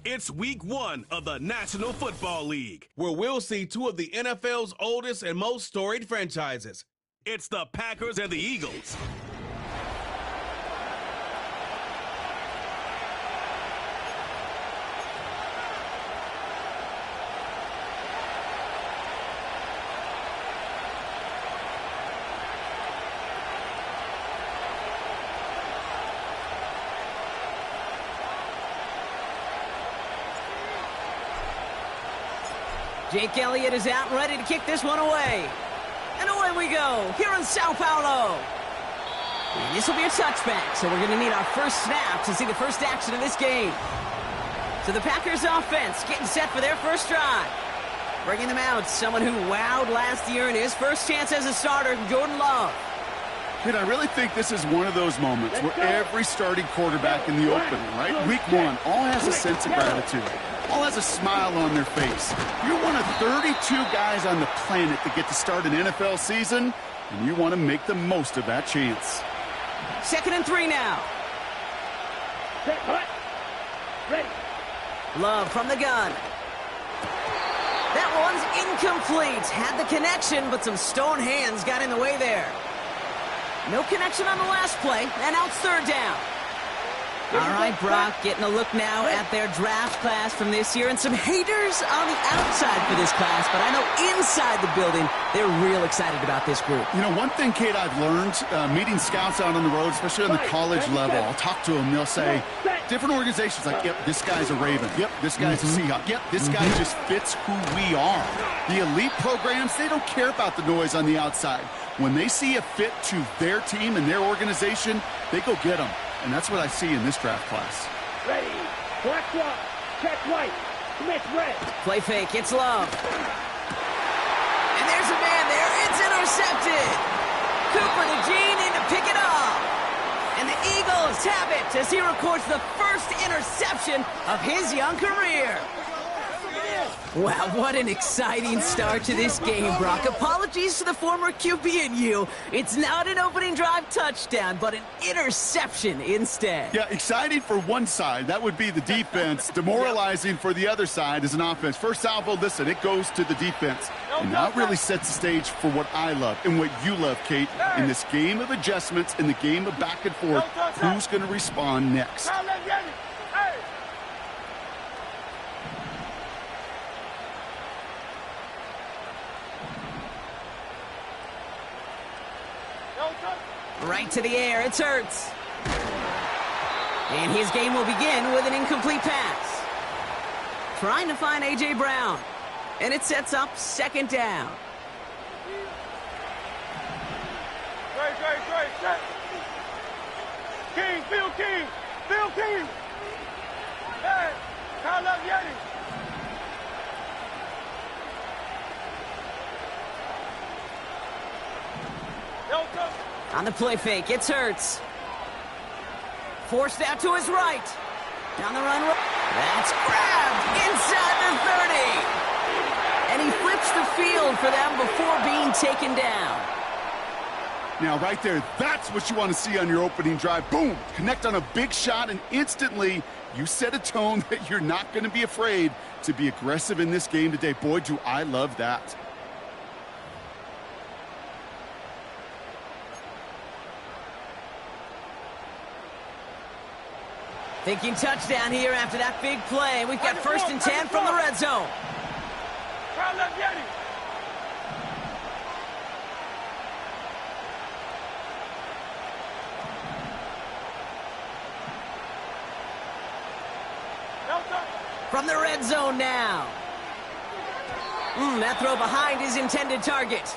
It's week 1 of the National Football League, where we'll see two of the NFL's oldest and most storied franchises. It's the Packers and the Eagles. Jake Elliott is out and ready to kick this one away. And away we go, here in Sao Paulo. And this will be a touchback, so we're going to need our first snap to see the first action of this game. So the Packers offense getting set for their first drive. Bringing them out, someone who wowed last year in his first chance as a starter, Jordan Love. Kid, I really think this is one of those moments where every starting quarterback in the opening, right? Week 1, all has a sense of gratitude. All has a smile on their face. You're one of 32 guys on the planet that get to start an NFL season, and you want to make the most of that chance. 2nd and 3 now. Ready. Love from the gun. That one's incomplete. Had the connection, but some stone hands got in the way there. No connection on the last play, and now it's 3rd down. All right, Brock, getting a look now at their draft class from this year, and some haters on the outside for this class, but I know inside the building, they're real excited about this group. You know, one thing, Kate, I've learned, meeting scouts out on the road, especially on the college level, I'll talk to them, they'll say, different organizations, like, yep, this guy's a Raven. Yep, this guy's a Seahawk. Yep, this guy just fits who we are. The elite programs, they don't care about the noise on the outside. When they see a fit to their team and their organization, they go get them. And that's what I see in this draft class. Ready. Black swap. Check white. Smith red. Play fake. It's Love. And there's a man there. It's intercepted. Cooper to Jean in to pick it up. And the Eagles have it as he records the first interception of his young career. Wow, what an exciting start to this game, Brock. Apologies to the former QB and you. It's not an opening drive touchdown, but an interception instead. Yeah, exciting for one side. That would be the defense. Demoralizing for the other side as an offense. First salvo, listen, it goes to the defense. And that really sets the stage for what I love and what you love, Kate. In this game of adjustments, in the game of back and forth, who's going to respond next? Right to the air, it's Hurts. And his game will begin with an incomplete pass. Trying to find A.J. Brown. And it sets up 2nd down. Great. King, Phil King. Hey, Kyle Yeti. On the play fake, it's Hurts. Forced out to his right. Down the run. That's grabbed inside the 30. And he flips the field for them before being taken down. Now, right there, that's what you want to see on your opening drive. Boom! Connect on a big shot, and instantly you set a tone that you're not going to be afraid to be aggressive in this game today. Boy, do I love that. Thinking touchdown here after that big play. We've got 1st and 10 from the red zone. From the red zone now. That throw behind his intended target.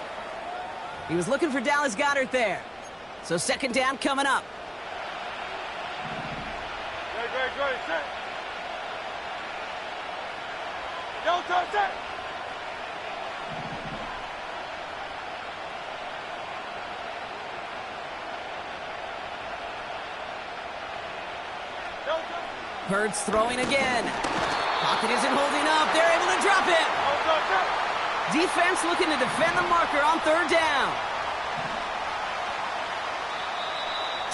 He was looking for Dallas Goedert there. So 2nd down coming up. Great, set. Don't touch that. Hurts throwing again. Pocket isn't holding up. They're able to drop it. Defense looking to defend the marker on 3rd down.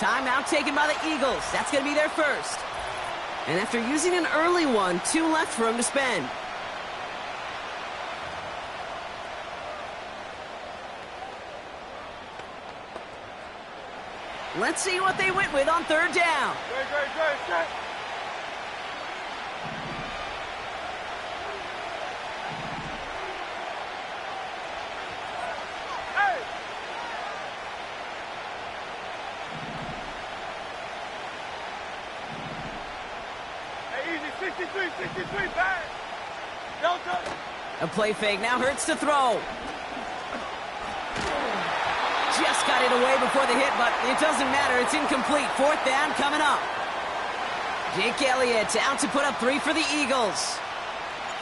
Timeout taken by the Eagles. That's going to be their first. And after using an early one, 2 left for him to spend. Let's see what they went with on 3rd down. Set. Hey, easy, 63, back. Delta. A play fake, now Hurts to throw. Just got it away before the hit, but it doesn't matter. It's incomplete. 4th down coming up. Jake Elliott out to put up 3 for the Eagles.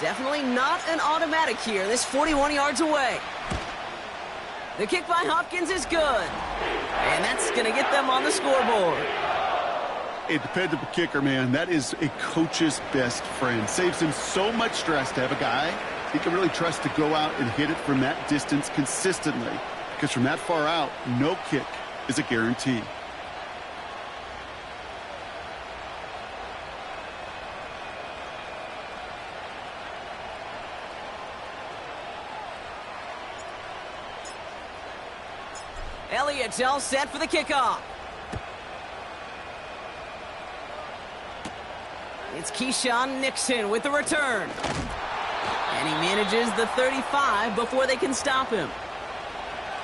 Definitely not an automatic here. This 41 yards away. The kick by Hopkins is good. And that's going to get them on the scoreboard. A dependable kicker, man. That is a coach's best friend. Saves him so much stress to have a guy he can really trust to go out and hit it from that distance consistently. Because from that far out, no kick is a guarantee. Elliott's all set for the kickoff. It's Keyshawn Nixon with the return. And he manages the 35 before they can stop him.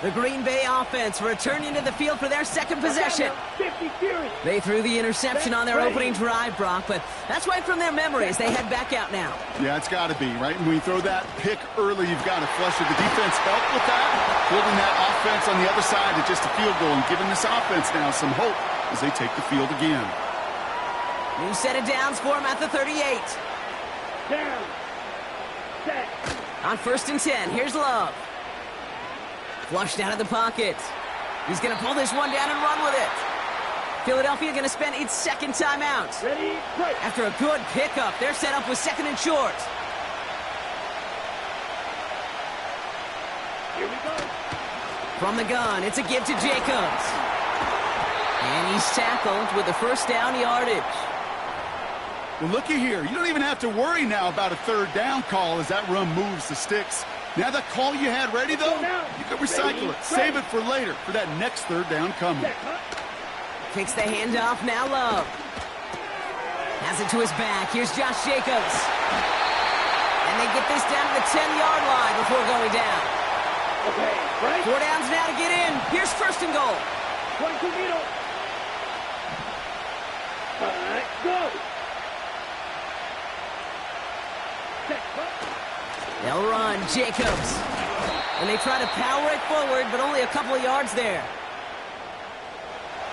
The Green Bay offense returning to the field for their second possession. They threw the interception on their opening drive, Brock, but that's right from their memory as they head back out now. Yeah, it's got to be, right? And when you throw that pick early, you've got to flush it. The defense helped with that, building that offense on the other side to just a field goal and giving this offense now some hope as they take the field again. New set of downs for him at the 38. Down. Set. On 1st and 10, here's Love. Flushed out of the pocket. He's going to pull this one down and run with it. Philadelphia going to spend its second timeout. Ready, break. After a good pickup, they're set up with 2nd and short. Here we go. From the gun, it's a give to Jacobs. And he's tackled with the 1st down yardage. Well, looky here. You don't even have to worry now about a 3rd down call as that run moves the sticks. Now that call you had ready, though, you can recycle it. Save it for later, for that next 3rd down coming. Takes the handoff, now Love. Has it to his back. Here's Josh Jacobs. And they get this down to the 10-yard line before going down. Okay, right. 4 downs now to get in. Here's 1st and goal. 22 meters. All right, go. They'll run, Jacobs. And they try to power it forward, but only a couple of yards there.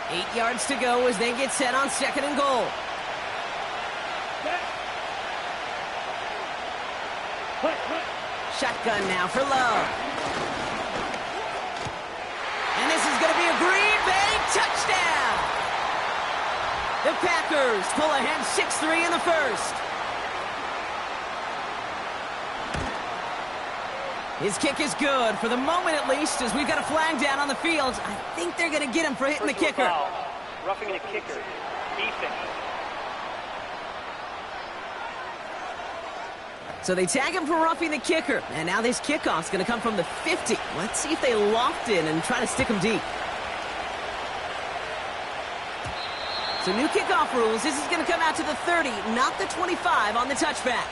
8 yards to go as they get set on 2nd and goal. Shotgun now for Love. And this is going to be a Green Bay touchdown. The Packers pull ahead 6-3 in the 1st. His kick is good, for the moment at least, as we've got a flag down on the field. I think they're going to get him for hitting the kicker. Foul. Roughing the kicker. Defense. So they tag him for roughing the kicker. And now this kickoff's going to come from the 50. Let's see if they loft in and try to stick him deep. So new kickoff rules. This is going to come out to the 30, not the 25 on the touchback.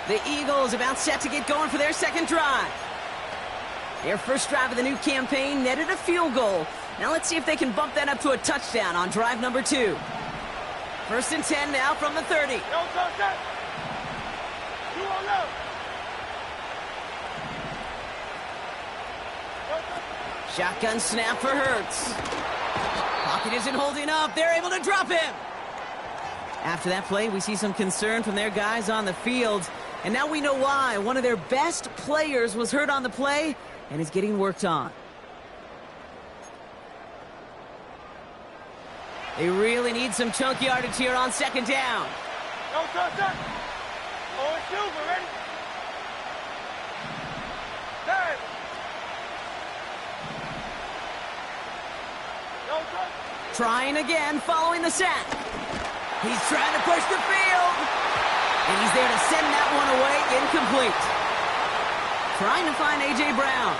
The Eagles about set to get going for their second drive. Their first drive of the new campaign netted a field goal. Now let's see if they can bump that up to a touchdown on drive number 2. 1st and 10 now from the 30. Shotgun snap for Hurts. Pocket isn't holding up. They're able to drop him. After that play, we see some concern from their guys on the field. And now we know why. One of their best players was hurt on the play and is getting worked on. They really need some chunk yardage here on 2nd down. Trying again following the sack. He's trying to push the field. And he's there to send that one away, incomplete. Trying to find A.J. Brown.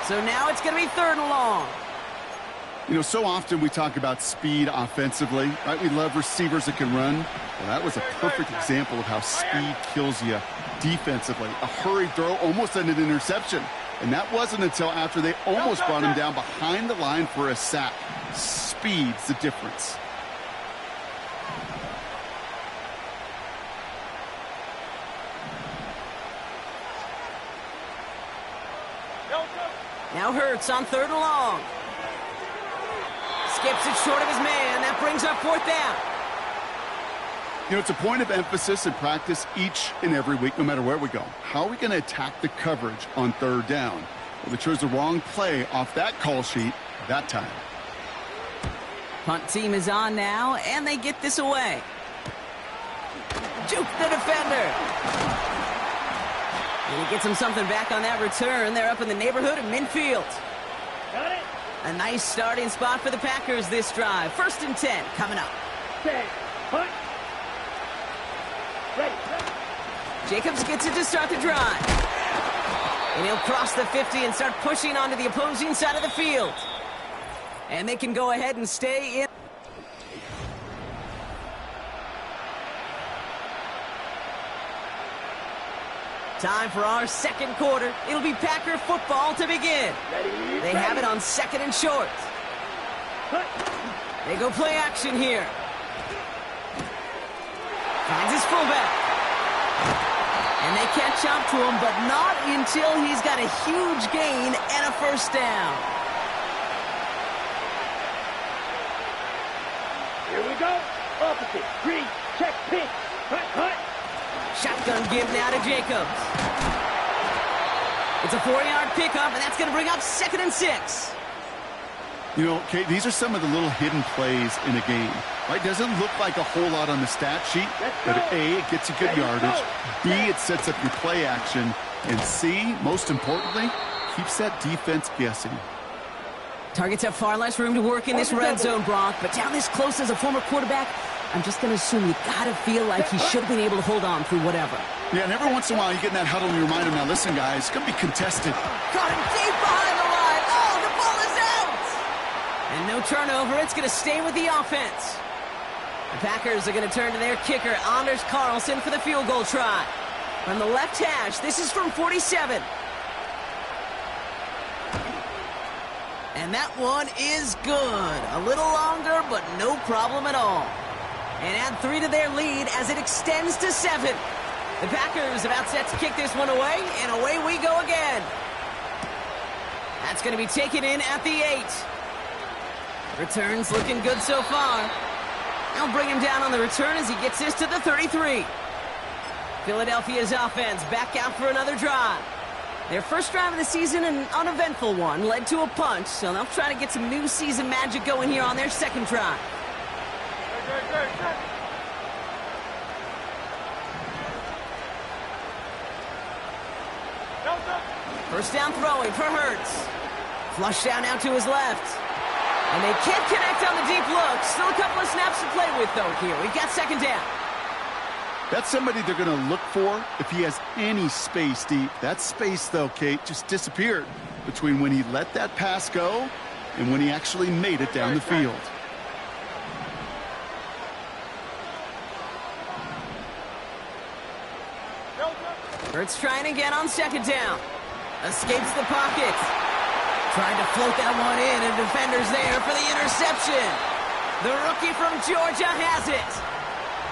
So now it's going to be 3rd and long. You know, so often we talk about speed offensively, right? We love receivers that can run. Well, that was a perfect example of how speed kills you defensively. A hurried throw almost ended an interception. And that wasn't until after they almost brought him down behind the line for a sack. Speed's the difference. Now Hurts on 3rd and long. Skips it short of his man. That brings up 4th down. You know, it's a point of emphasis in practice each and every week, no matter where we go. How are we going to attack the coverage on 3rd down? Well, they chose the wrong play off that call sheet that time. Punt team is on now, and they get this away. Juke the defender. And he gets him something back on that return. They're up in the neighborhood of midfield. Got it. A nice starting spot for the Packers this drive. 1st and 10 coming up. Set. Punt. Ready. Jacobs gets it to start the drive. And he'll cross the 50 and start pushing onto the opposing side of the field. And they can go ahead and stay in. Time for our 2nd quarter. It'll be Packer football to begin. Ready. They have it on 2nd and short. Punt. They go play action here. Finds his fullback. And they catch up to him, but not until he's got a huge gain and a 1st down. Here we go. Opposite. Green. Check. Pink. Punt. Punt. Shotgun give now to Jacobs. It's a 4-yard pickup, and that's going to bring up 2nd and 6. You know, Kate, these are some of the little hidden plays in a game. Right? Doesn't look like a whole lot on the stat sheet, but A, it gets you good yardage. B, it sets up your play action. And C, most importantly, keeps that defense guessing. Targets have far less room to work in this red zone, Brock, but down this close as a former quarterback, I'm just going to assume you got to feel like he should have been able to hold on through whatever. Yeah, and every once in a while you get in that huddle and you remind him, now listen, guys, it's going to be contested. Got him deep behind the line. Oh, the ball is out! And no turnover. It's going to stay with the offense. The Packers are going to turn to their kicker, Anders Carlson, for the field goal try. From the left hash, this is from 47. And that one is good. A little longer, but no problem at all. And add 3 to their lead as it extends to 7. The Packers about set to kick this one away, and away we go again. That's going to be taken in at the 8. Returns looking good so far. They'll bring him down on the return as he gets this to the 33. Philadelphia's offense back out for another drive. Their first drive of the season, an uneventful one, led to a punt, so they'll try to get some new season magic going here on their 2nd drive. First down throwing for Hurts. Flush down now to his left. And they can't connect on the deep look. Still a couple of snaps to play with, though, here. We've got 2nd down. That's somebody they're going to look for if he has any space deep. That space, though, Kate, just disappeared between when he let that pass go and when he actually made it down the field. Hurts trying again on 2nd down. Escapes the pocket. Trying to float that one in, and defender's there for the interception. The rookie from Georgia has it.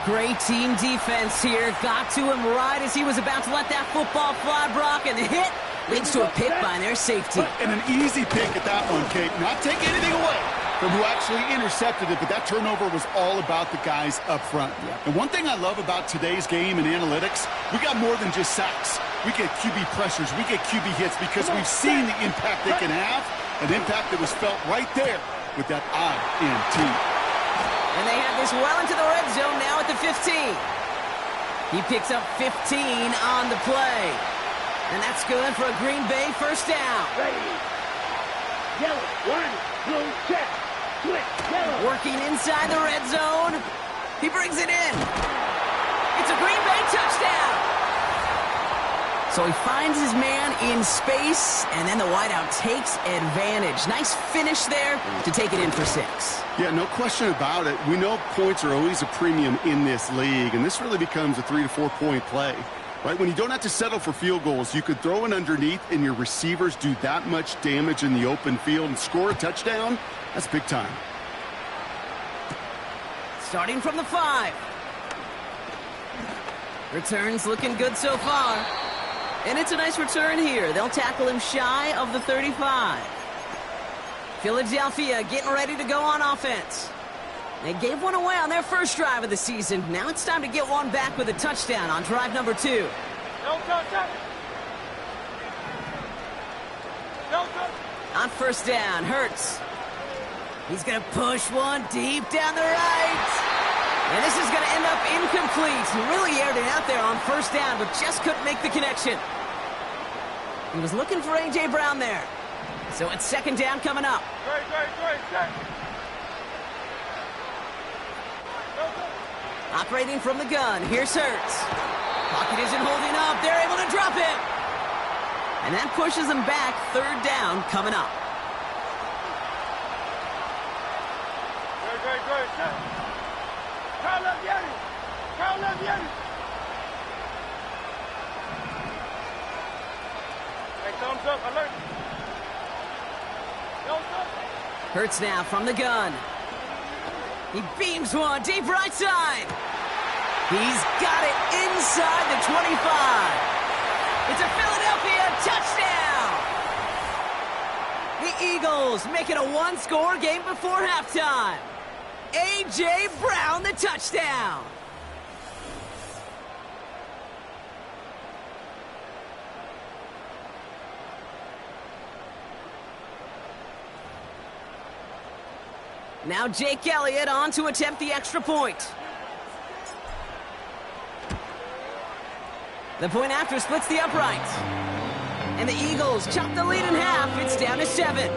Great team defense here. Got to him right as he was about to let that football fly, Brock, and the hit leads to a pick by their safety. And an easy pick at that one, Kate. Not taking anything away from who actually intercepted it, but that turnover was all about the guys up front. And one thing I love about today's game and analytics, we got more than just sacks. We get QB pressures, we get QB hits because we've seen the impact they can have, an impact that was felt right there with that INT. And they have this well into the red zone now at the 15. He picks up 15 on the play. And that's good for a Green Bay first down. Ready. Yellow. 1, blue, check. Switch. Yellow. Working inside the red zone. He brings it in. It's a Green Bay touchdown. So he finds his man in space, and then the wideout takes advantage. Nice finish there to take it in for 6. Yeah, no question about it. We know points are always a premium in this league, and this really becomes a 3 to 4 point play. Right, when you don't have to settle for field goals, you could throw it underneath and your receivers do that much damage in the open field and score a touchdown. That's big time. Starting from the 5. Returns looking good so far. And it's a nice return here. They'll tackle him shy of the 35. Philadelphia getting ready to go on offense. They gave one away on their first drive of the season. Now it's time to get one back with a touchdown on drive number 2. On first down, Hurts. He's going to push one deep down the right. And this is going to end up incomplete. He really aired it out there on first down, but just couldn't make the connection. He was looking for A.J. Brown there. So it's second down coming up. Operating from the gun, here's Hurts. Pocket isn't holding up, they're able to drop it. And that pushes them back, third down coming up. Hurts now from the gun. He beams one deep right side. He's got it inside the 25. It's a Philadelphia touchdown. The Eagles make it a one-score game before halftime. A.J. Brown, the touchdown. Now Jake Elliott on to attempt the extra point. The point after splits the uprights. And the Eagles chop the lead in half. It's down to 7.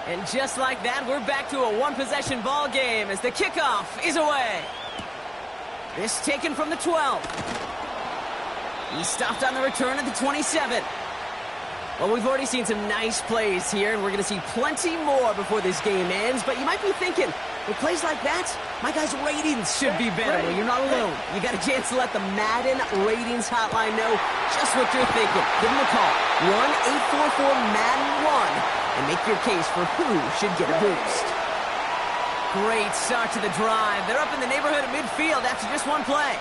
And just like that, we're back to a one-possession ball game as the kickoff is away. This taken from the 12. He stopped on the return at the 27. Well, we've already seen some nice plays here, and we're going to see plenty more before this game ends. But you might be thinking, with plays like that, my guys' ratings should be better. Well, you're not alone. You got a chance to let the Madden ratings hotline know just what you're thinking. Give them a call, 1-844-MADDEN-1. And make your case for who should get a boost. Great start to the drive. They're up in the neighborhood of midfield after just one play.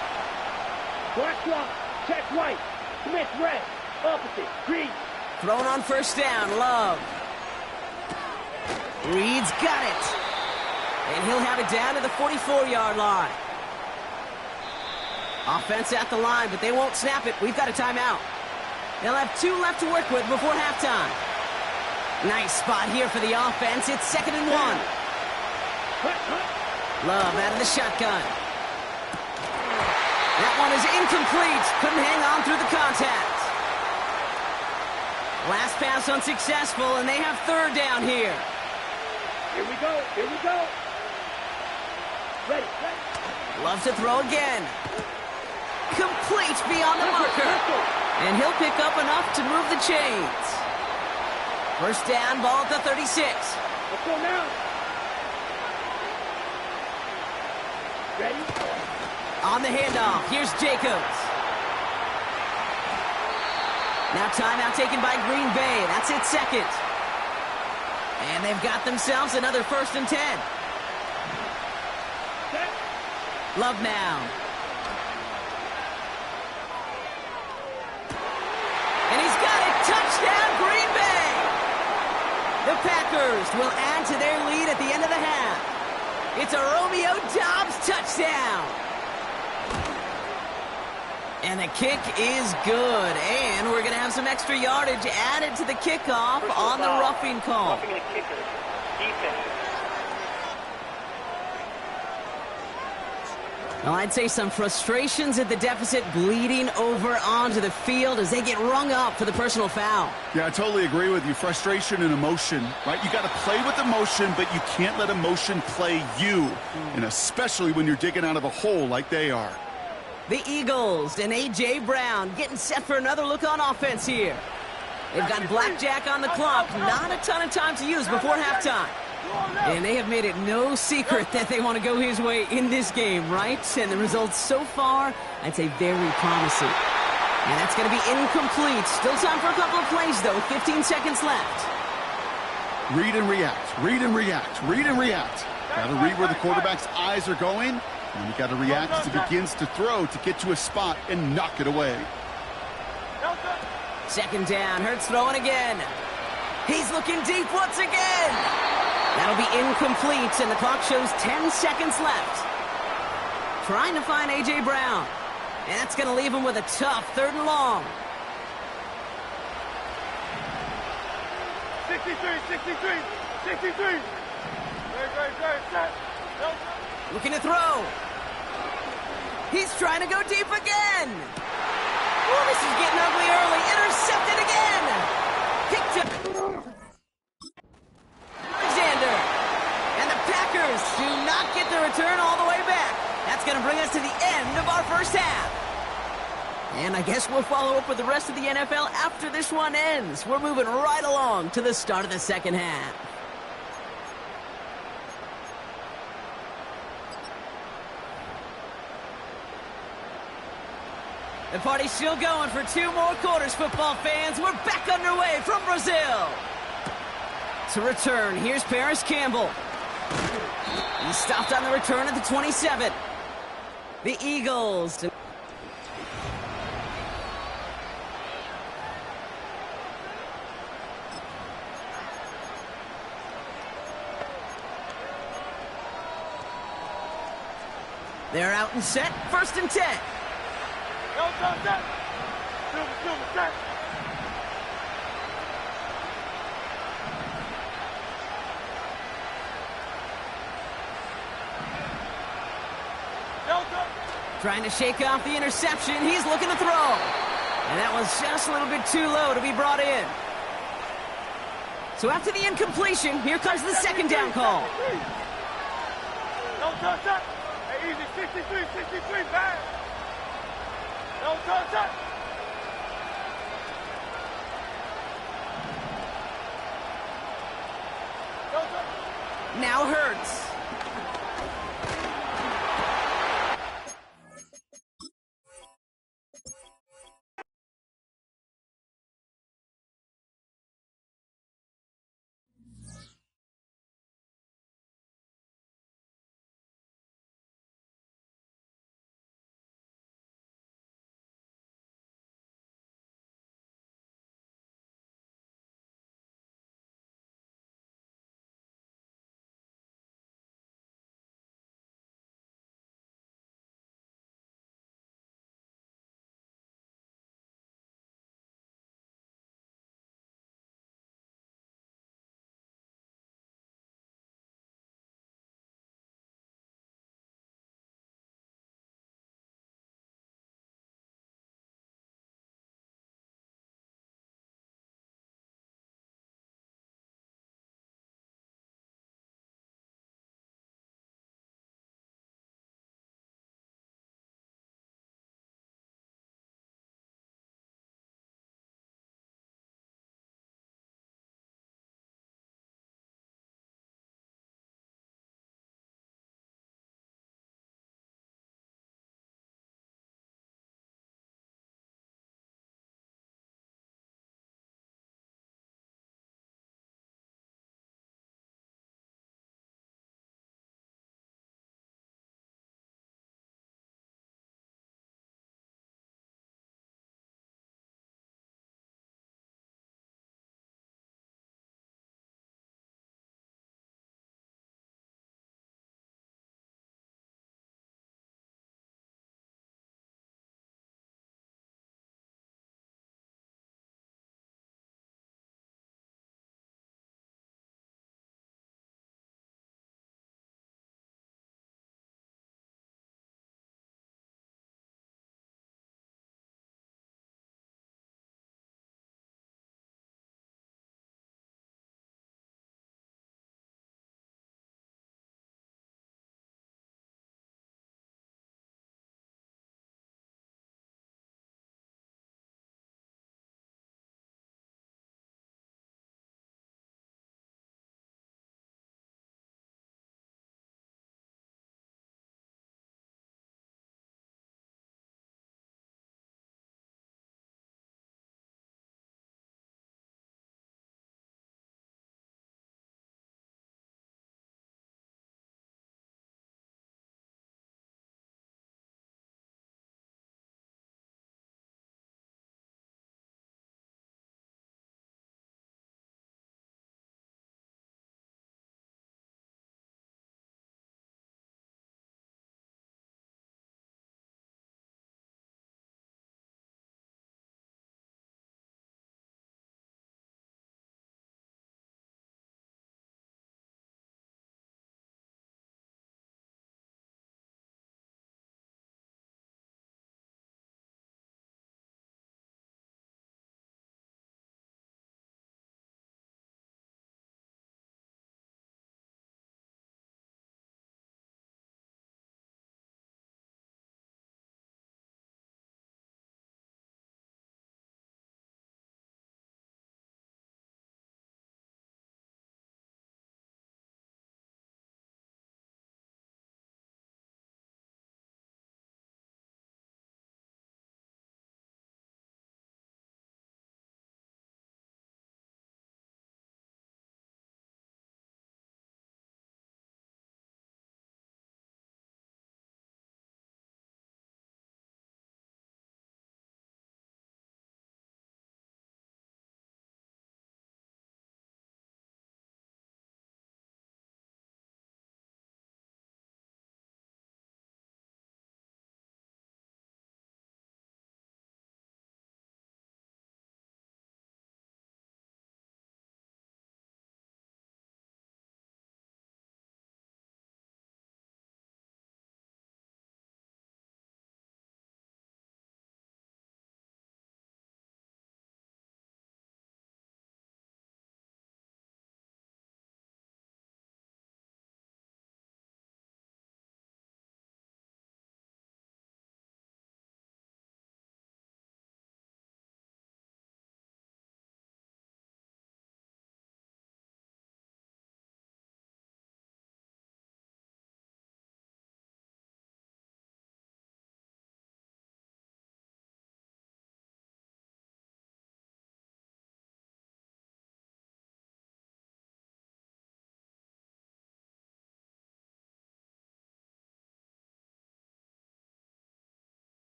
Black block, check right. Smith red, opposite, green. Thrown on first down, Love. Reed's got it. And he'll have it down to the 44-yard line. Offense at the line, but they won't snap it. We've got a timeout. They'll have 2 left to work with before halftime. Nice spot here for the offense. It's 2nd and 1. Love out of the shotgun. That one is incomplete. Couldn't hang on through the contact. Last pass unsuccessful, and they have third down here. Here we go, here we go. Ready. Love to throw again. Complete beyond the marker. And he'll pick up enough to move the chains. First down, ball at the 36. Let's go now. Ready? On the handoff, here's Jacobs. Now timeout taken by Green Bay. That's its second. And they've got themselves another 1st and 10. Set. Love now. And he's got it. Touchdown, Green Bay. The Packers will add to their lead at the end of the half. It's a Romeo Dobbs touchdown. And the kick is good. And we're going to have some extra yardage added to the kickoff on the roughing call. Roughing the kicker. Defense. Well, I'd say some frustrations at the deficit bleeding over onto the field as they get rung up for the personal foul. Yeah, I totally agree with you. Frustration and emotion, right? You got to play with emotion, but you can't let emotion play you, and especially when you're digging out of a hole like they are. The Eagles and A.J. Brown getting set for another look on offense here. They've got blackjack on the clock, not a ton of time to use before halftime. And they have made it no secret that they want to go his way in this game, right? And the results so far, I'd say very promising. And that's going to be incomplete. Still time for a couple of plays, though. 15 seconds left. Read and react, read and react, read and react. Got to read where the quarterback's eyes are going, and you got to react as he begins to throw to get to a spot and knock it away. Second down, Hurts throwing again. He's looking deep once again. That'll be incomplete, and the clock shows 10 seconds left. Trying to find A.J. Brown. And that's going to leave him with a tough 3rd and long. 63. Set. Looking to throw. He's trying to go deep again. Oh, this is getting ugly early. Intercepted again. Picked up. Alexander. And the Packers do not get the return all the way back. That's going to bring us to the end of our first half. And I guess we'll follow up with the rest of the NFL after this one ends. We're moving right along to the start of the second half. The party's still going for 2 more quarters, football fans. We're back underway from Brazil. To return, here's Paris Campbell. He stopped on the return at the 27. The Eagles. They're out and set. 1st and 10. Set. Set. Trying to shake off the interception. He's looking to throw. And that was just a little bit too low to be brought in. So after the incompletion, here comes the 2nd down call. Hey, easy. 63, man. Set. Now Hurts.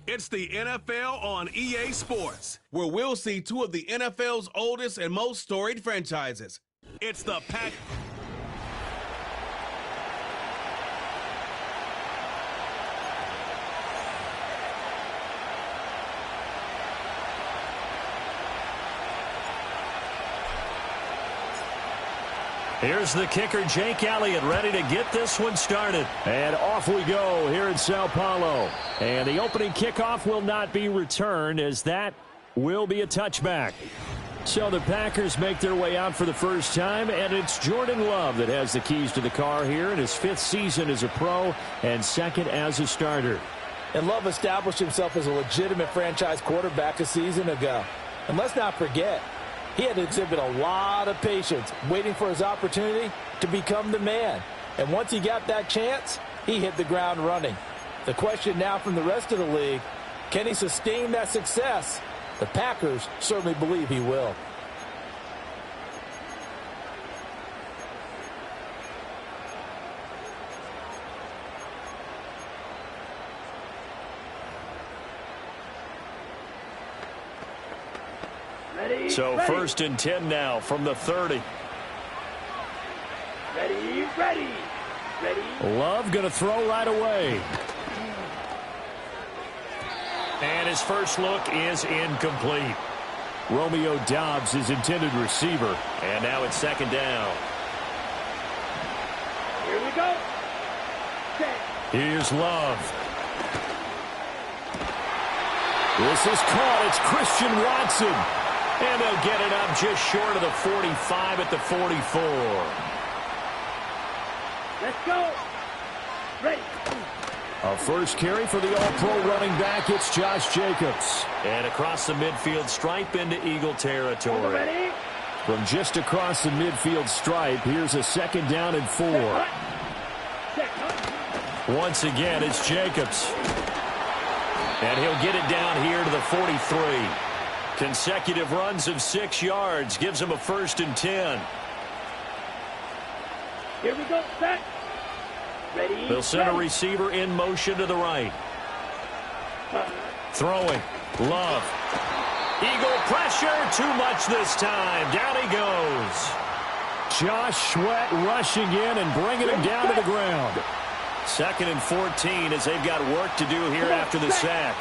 It's the NFL on EA Sports. where we'll see two of the NFL's oldest and most storied franchises. It's the Pack. Here's the kicker, Jake Elliott, ready to get this one started. And off we go here in Sao Paulo. And the opening kickoff will not be returned, as that will be a touchback. So the Packers make their way out for the first time, and it's Jordan Love that has the keys to the car here in his 5th season as a pro and 2nd as a starter. And Love established himself as a legitimate franchise quarterback a season ago. And let's not forget, he had to exhibit a lot of patience waiting for his opportunity to become the man. And once he got that chance, he hit the ground running. The question now from the rest of the league, can he sustain that success? The Packers certainly believe he will. So 1st and 10 now from the 30. Ready. Love going to throw right away. And his first look is incomplete. Romeo Doubs, his intended receiver. And now it's 2nd down. Here we go. Here's Love. This is caught. It's Christian Watson. And they'll get it up just short of the 45 at the 44. Let's go. Ready. A first carry for the all-pro running back. It's Josh Jacobs. And across the midfield stripe into Eagle territory. Ready. From just across the midfield stripe, here's a 2nd down and 4. Once again, it's Jacobs. And he'll get it down here to the 43. Consecutive runs of 6 yards gives him a 1st and 10. Here we go, set. Ready. They'll send a receiver in motion to the right. Throwing. Love. Eagle pressure. Too much this time. Down he goes. Josh Sweat rushing in and bringing him down to the ground. 2nd and 14 as they've got work to do here after the sack.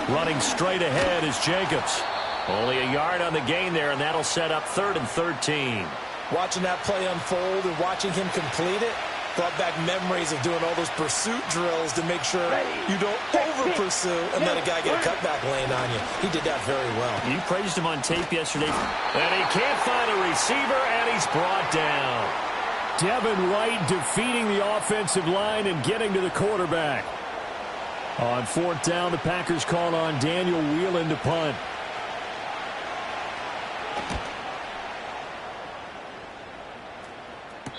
Running straight ahead is Jacobs. Only a yard on the gain there, and that'll set up 3rd and 13. Watching that play unfold and watching him complete it brought back memories of doing all those pursuit drills to make sure you don't over-pursue and let a guy get a cutback lane on you. He did that very well. You praised him on tape yesterday. And he can't find a receiver, and he's brought down. Devin White defeating the offensive line and getting to the quarterback. On 4th down, the Packers call on Daniel Whelan to punt.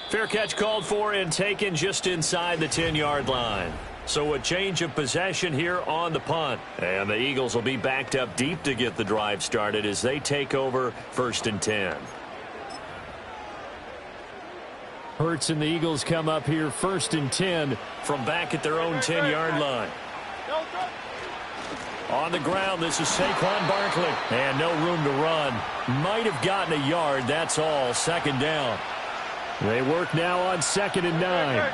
Fair catch called for and taken just inside the 10-yard line. So a change of possession here on the punt. And the Eagles will be backed up deep to get the drive started as they take over 1st and 10. Hurts and the Eagles come up here 1st and 10 from back at their own 10-yard line. On the ground, this is Saquon Barkley. And no room to run. Might have gotten a yard, that's all. 2nd down. They work now on 2nd and 9.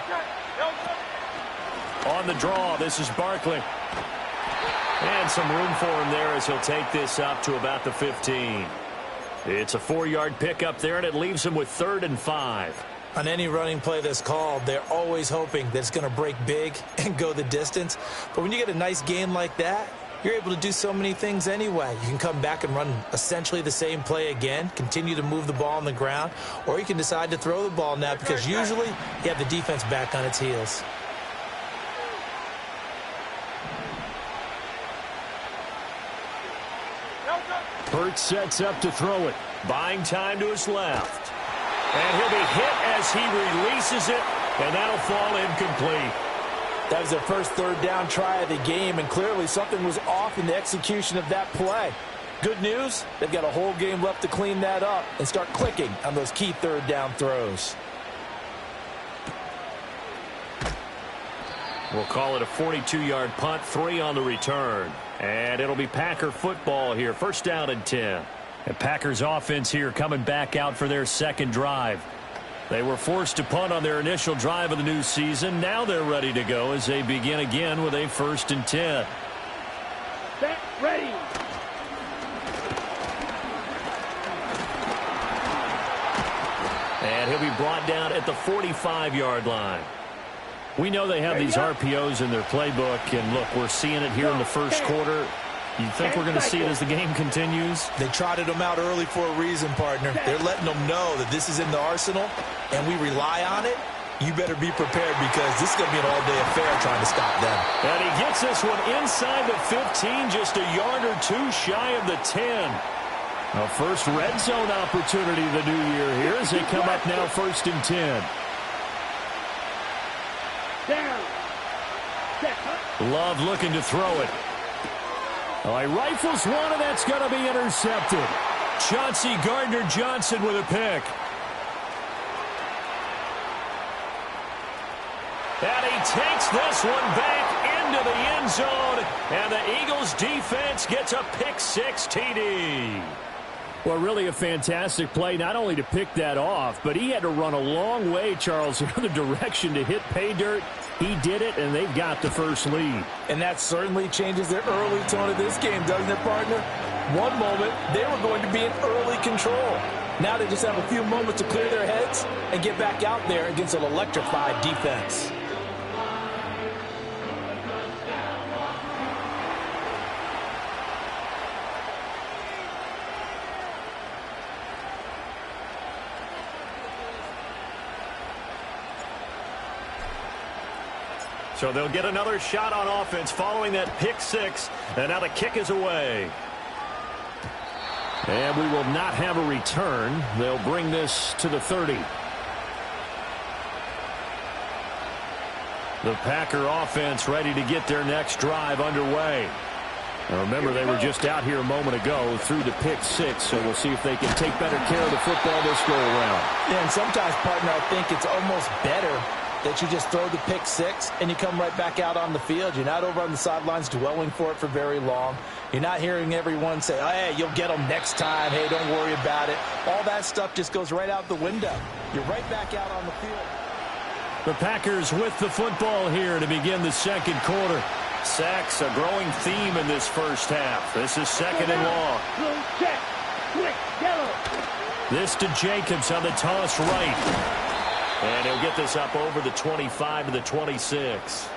On the draw, this is Barkley. And some room for him there as he'll take this up to about the 15. It's a 4-yard pickup there, and it leaves him with 3rd and 5. On any running play that's called, they're always hoping that it's going to break big and go the distance. But when you get a nice gain like that, you're able to do so many things anyway. You can come back and run essentially the same play again, continue to move the ball on the ground, or you can decide to throw the ball now because usually you have the defense back on its heels. Hurts sets up to throw it. Buying time to his left. And he'll be hit as he releases it, and that'll fall incomplete. That was their first third down try of the game, and clearly something was off in the execution of that play. Good news, they've got a whole game left to clean that up and start clicking on those key third down throws. We'll call it a 42-yard punt, 3 on the return. And it'll be Packer football here, first down and 10. And Packers offense here coming back out for their second drive. They were forced to punt on their initial drive of the new season. Now they're ready to go as they begin again with a first and 10. Set, ready. And he'll be brought down at the 45-yard line. We know they have these RPOs in their playbook, and look, we're seeing it here in the first quarter. You think we're going to see it as the game continues? They trotted them out early for a reason, partner. They're letting them know that this is in the arsenal, and we rely on it. You better be prepared because this is going to be an all-day affair trying to stop them. And he gets this one inside the 15, just a yard or two shy of the 10. A first red zone opportunity the new year here as they come up now first and 10. Down. Set. Love looking to throw it. Oh, he rifles one, and that's going to be intercepted. Chauncey Gardner-Johnson with a pick. And he takes this one back into the end zone, and the Eagles defense gets a pick-6 TD. Well, really a fantastic play, not only to pick that off, but he had to run a long way, Charles, in the other direction to hit pay dirt. He did it, and they've got the first lead. And that certainly changes the early tone of this game, doesn't it, partner? One moment, they were going to be in early control. Now they just have a few moments to clear their heads and get back out there against an electrified defense. So they'll get another shot on offense following that pick-6, and now the kick is away. And we will not have a return. They'll bring this to the 30. The Packer offense ready to get their next drive underway. Now remember, they were just out here a moment ago through the pick-6, so we'll see if they can take better care of the football this go-around. Yeah, and sometimes, partner, I think it's almost better that you just throw the pick-6 and you come right back out on the field. You're not over on the sidelines dwelling for it for very long. You're not hearing everyone say, oh, hey, you'll get them next time. Hey, don't worry about it. All that stuff just goes right out the window. You're right back out on the field. The Packers with the football here to begin the second quarter. Sacks, a growing theme in this first half. This is second and long. Check. Quick. Yellow. This to Jacobs on the toss right. And he'll get this up over the 25 to the 26.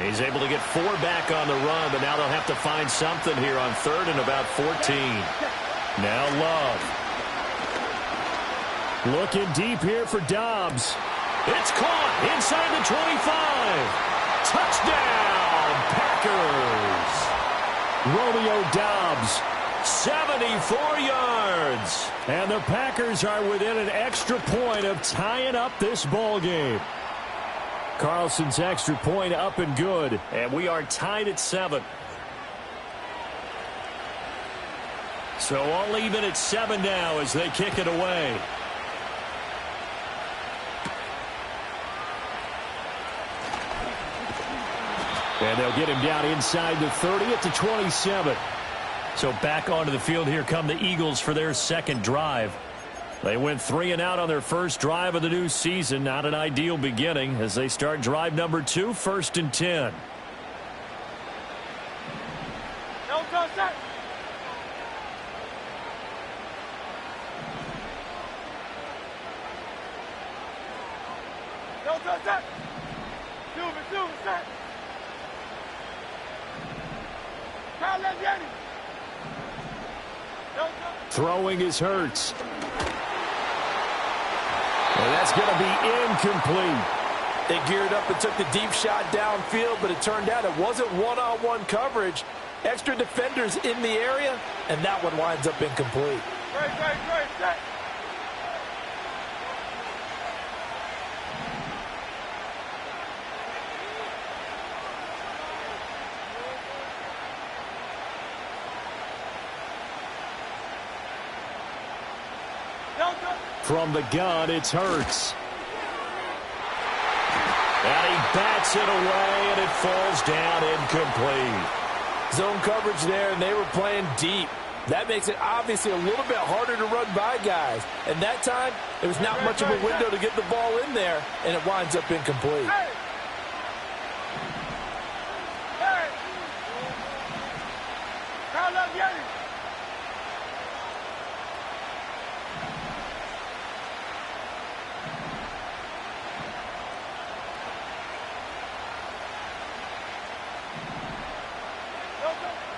He's able to get 4 back on the run, but now they'll have to find something here on third and about 14. Now Love. Looking deep here for Dobbs. It's caught inside the 25. Touchdown, Packers. Romeo Dobbs. 74 yards. And the Packers are within an extra point of tying up this ball game. Carlson's extra point up and good. And we are tied at 7. So all even at 7 now as they kick it away. And they'll get him down inside the 30 at the 27. So back onto the field here come the Eagles for their second drive. They went 3 and out on their first drive of the new season. Not an ideal beginning as they start drive number 2, first and 10. Don't go, sir. Don't go, sir. Do it, sir. Carl Leviani. Throwing is Hurts. And that's going to be incomplete. They geared up and took the deep shot downfield, but it turned out it wasn't one-on-one coverage. Extra defenders in the area, and that one winds up incomplete. Great, set. From the gun, it's Hurts. And he bats it away, and it falls down incomplete. Zone coverage there, and they were playing deep. That makes it obviously a little bit harder to run by guys. And that time, there was not much of a window to get the ball in there, and it winds up incomplete.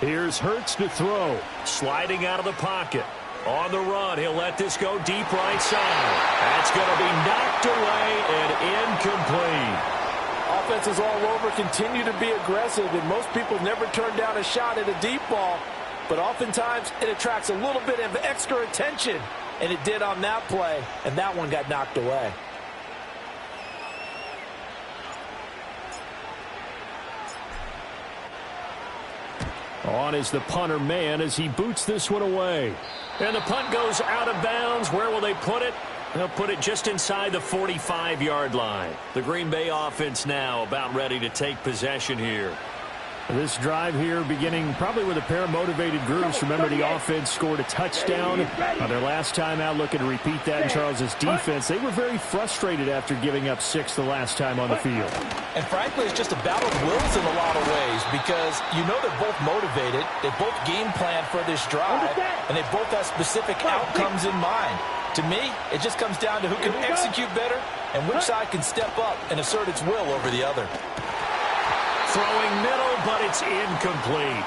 Here's Hurts to throw. Sliding out of the pocket. On the run, he'll let this go deep right side. That's going to be knocked away and incomplete. Offenses all over continue to be aggressive, and most people never turn down a shot at a deep ball. But oftentimes, it attracts a little bit of extra attention. And it did on that play, and that one got knocked away. On is the punter man as he boots this one away. And the punt goes out of bounds. Where will they put it? They'll put it just inside the 45-yard line. The Green Bay offense now about ready to take possession here. This drive here beginning probably with a pair of motivated groups. Remember, the offense scored a touchdown on their last time out. Looking to repeat that in Charles's defense. They were very frustrated after giving up 6 the last time on the field. And frankly, it's just a battle of wills in a lot of ways because you know they're both motivated. They both game plan for this drive, and they both have specific outcomes in mind. To me, it just comes down to who can execute better and which side can step up and assert its will over the other. Throwing middle, but it's incomplete.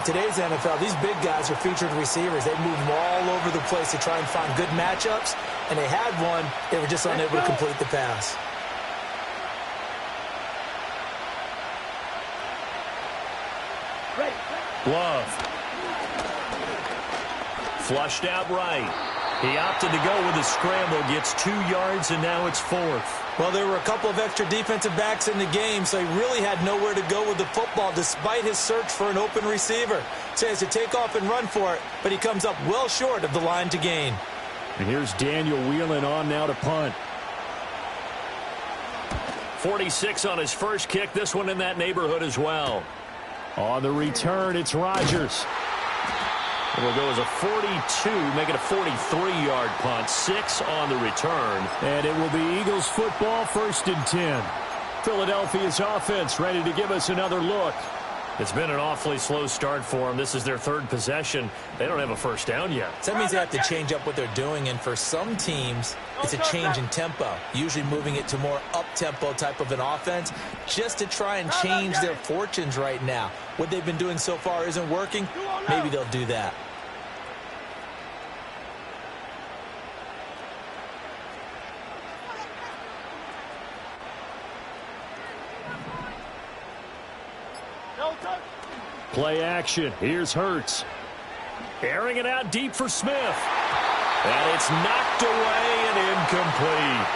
Today's NFL, these big guys are featured receivers. They move them all over the place to try and find good matchups, and they had one. They were just unable to complete the pass. Love. Flushed out right. He opted to go with a scramble, gets 2 yards, and now it's 4th. Well, there were a couple of extra defensive backs in the game, so he really had nowhere to go with the football despite his search for an open receiver. So he has to take off and run for it, but he comes up well short of the line to gain. And here's Daniel Whelan on now to punt. 46 on his first kick. This one in that neighborhood as well. On the return, it's Rodgers. It'll go as a 42, make it a 43-yard punt. 6 on the return. And it will be Eagles football, 1st and 10. Philadelphia's offense ready to give us another look. It's been an awfully slow start for them. This is their 3rd possession. They don't have a first down yet. So that means they have to change up what they're doing, and for some teams, it's a change in tempo, usually moving it to more up-tempo type of an offense just to try and change their fortunes right now. What they've been doing so far isn't working. Maybe they'll do that. Play action. Here's Hurts. Airing it out deep for Smith. And it's knocked away and incomplete.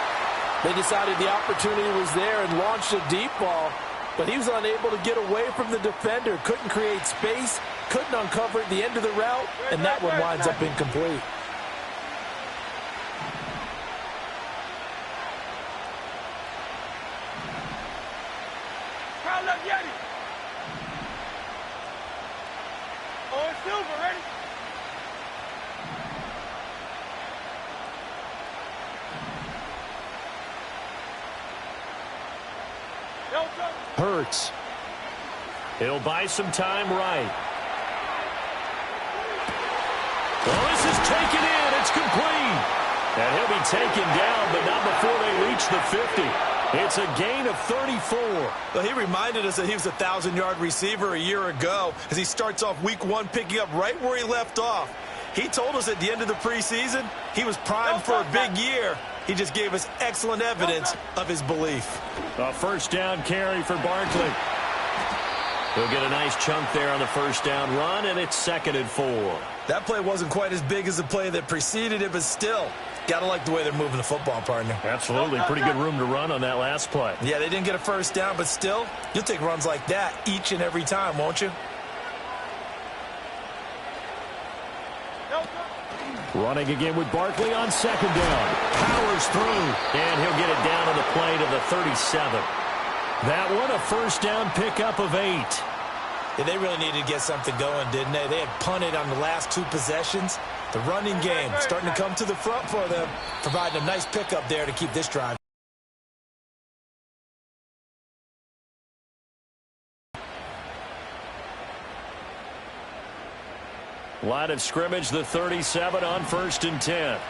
They decided the opportunity was there and launched a deep ball, but he was unable to get away from the defender. Couldn't create space, couldn't uncover at the end of the route, and that one winds up incomplete. Hurts. He'll buy some time right. Well, this is taken in. It's complete. And he'll be taken down, but not before they reach the 50. It's a gain of 34. Well, he reminded us that he was a 1,000-yard receiver a year ago as he starts off week 1 picking up right where he left off. He told us at the end of the preseason he was primed for a big year. He just gave us excellent evidence of his belief. A first down carry for Barkley. He'll get a nice chunk there on the first down run, and it's 2nd and 4. That play wasn't quite as big as the play that preceded it, but still, got to like the way they're moving the football, partner. Absolutely. Pretty good room to run on that last play. Yeah, they didn't get a first down, but still, you'll take runs like that each and every time, won't you? Running again with Barkley on second down. Powers through, and he'll get it down to the play to the 37. That one a first down pickup of 8. Yeah, they really needed to get something going, didn't they? They had punted on the last 2 possessions. The running game starting to come to the front for them, providing a nice pickup there to keep this drive. Line of scrimmage, the 37 on 1st and 10.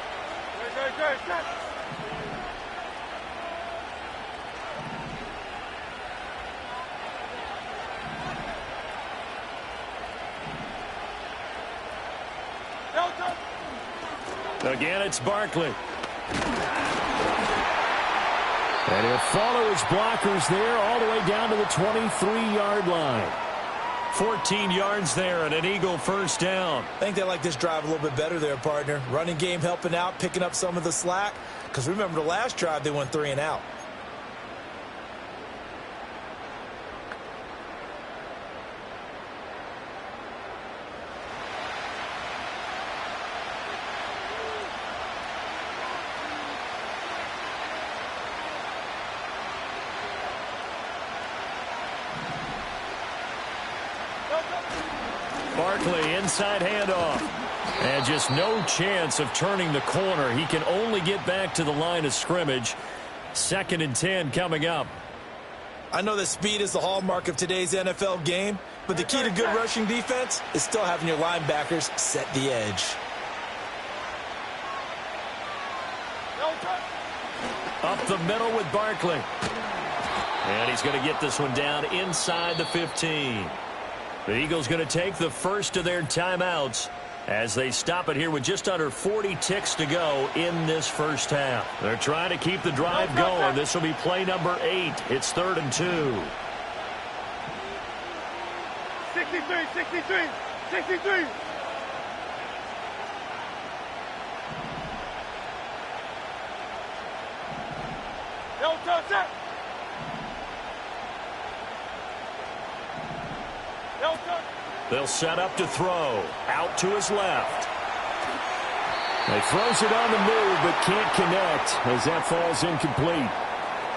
Again, it's Barkley. And he'll follow his blockers there all the way down to the 23-yard line. 14 yards there and an Eagle first down. I think they like this drive a little bit better there, partner. Running game helping out, picking up some of the slack. Because remember the last drive, they went 3 and out. Barkley, inside handoff. And just no chance of turning the corner. He can only get back to the line of scrimmage. 2nd and 10 coming up. I know that speed is the hallmark of today's NFL game, but the key to good rushing defense is still having your linebackers set the edge. Up the middle with Barkley. And he's going to get this one down inside the 15. The Eagles going to take the first of their timeouts as they stop it here with just under 40 ticks to go in this first half. They're trying to keep the drive going. This will be play number 8. It's 3rd and 2. 63. No touch it. They'll set up to throw. Out to his left. He throws it on the move, but can't connect as that falls incomplete.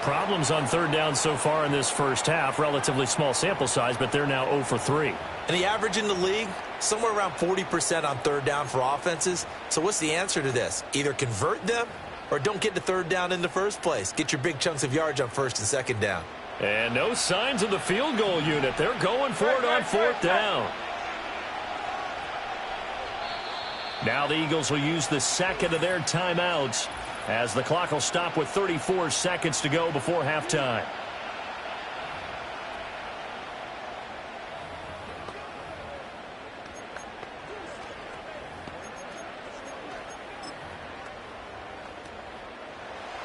Problems on 3rd down so far in this first half. Relatively small sample size, but they're now 0 for 3. And the average in the league, somewhere around 40% on 3rd down for offenses. So what's the answer to this? Either convert them or don't get to 3rd down in the first place. Get your big chunks of yards on 1st and 2nd down. And no signs of the field goal unit. They're going for it on 4th down. Now the Eagles will use the 2nd of their timeouts as the clock will stop with 34 seconds to go before halftime.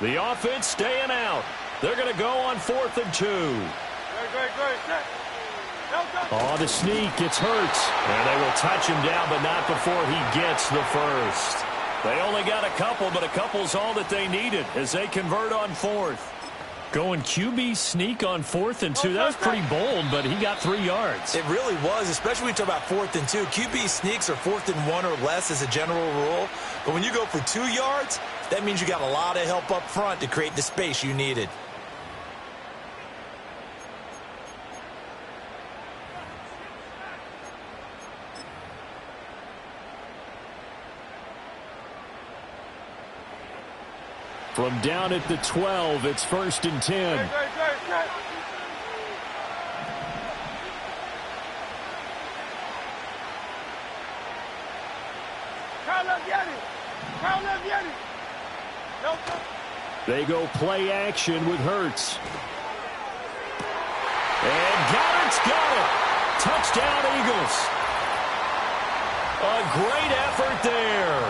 The offense staying out. They're going to go on 4th and 2. Oh, the sneak. It's Hurts. And they will touch him down, but not before he gets the first. They only got a couple, but a couple's all that they needed as they convert on 4th. Going QB sneak on 4th and 2. That was pretty bold, but he got 3 yards. It really was, especially when you talk about 4th and 2. QB sneaks are 4th and 1 or less as a general rule. But when you go for 2 yards, that means you got a lot of help up front to create the space you needed. From down at the 12, it's 1st and 10. They go play action with Hurts. And Goddard's got it. Touchdown, Eagles. A great effort there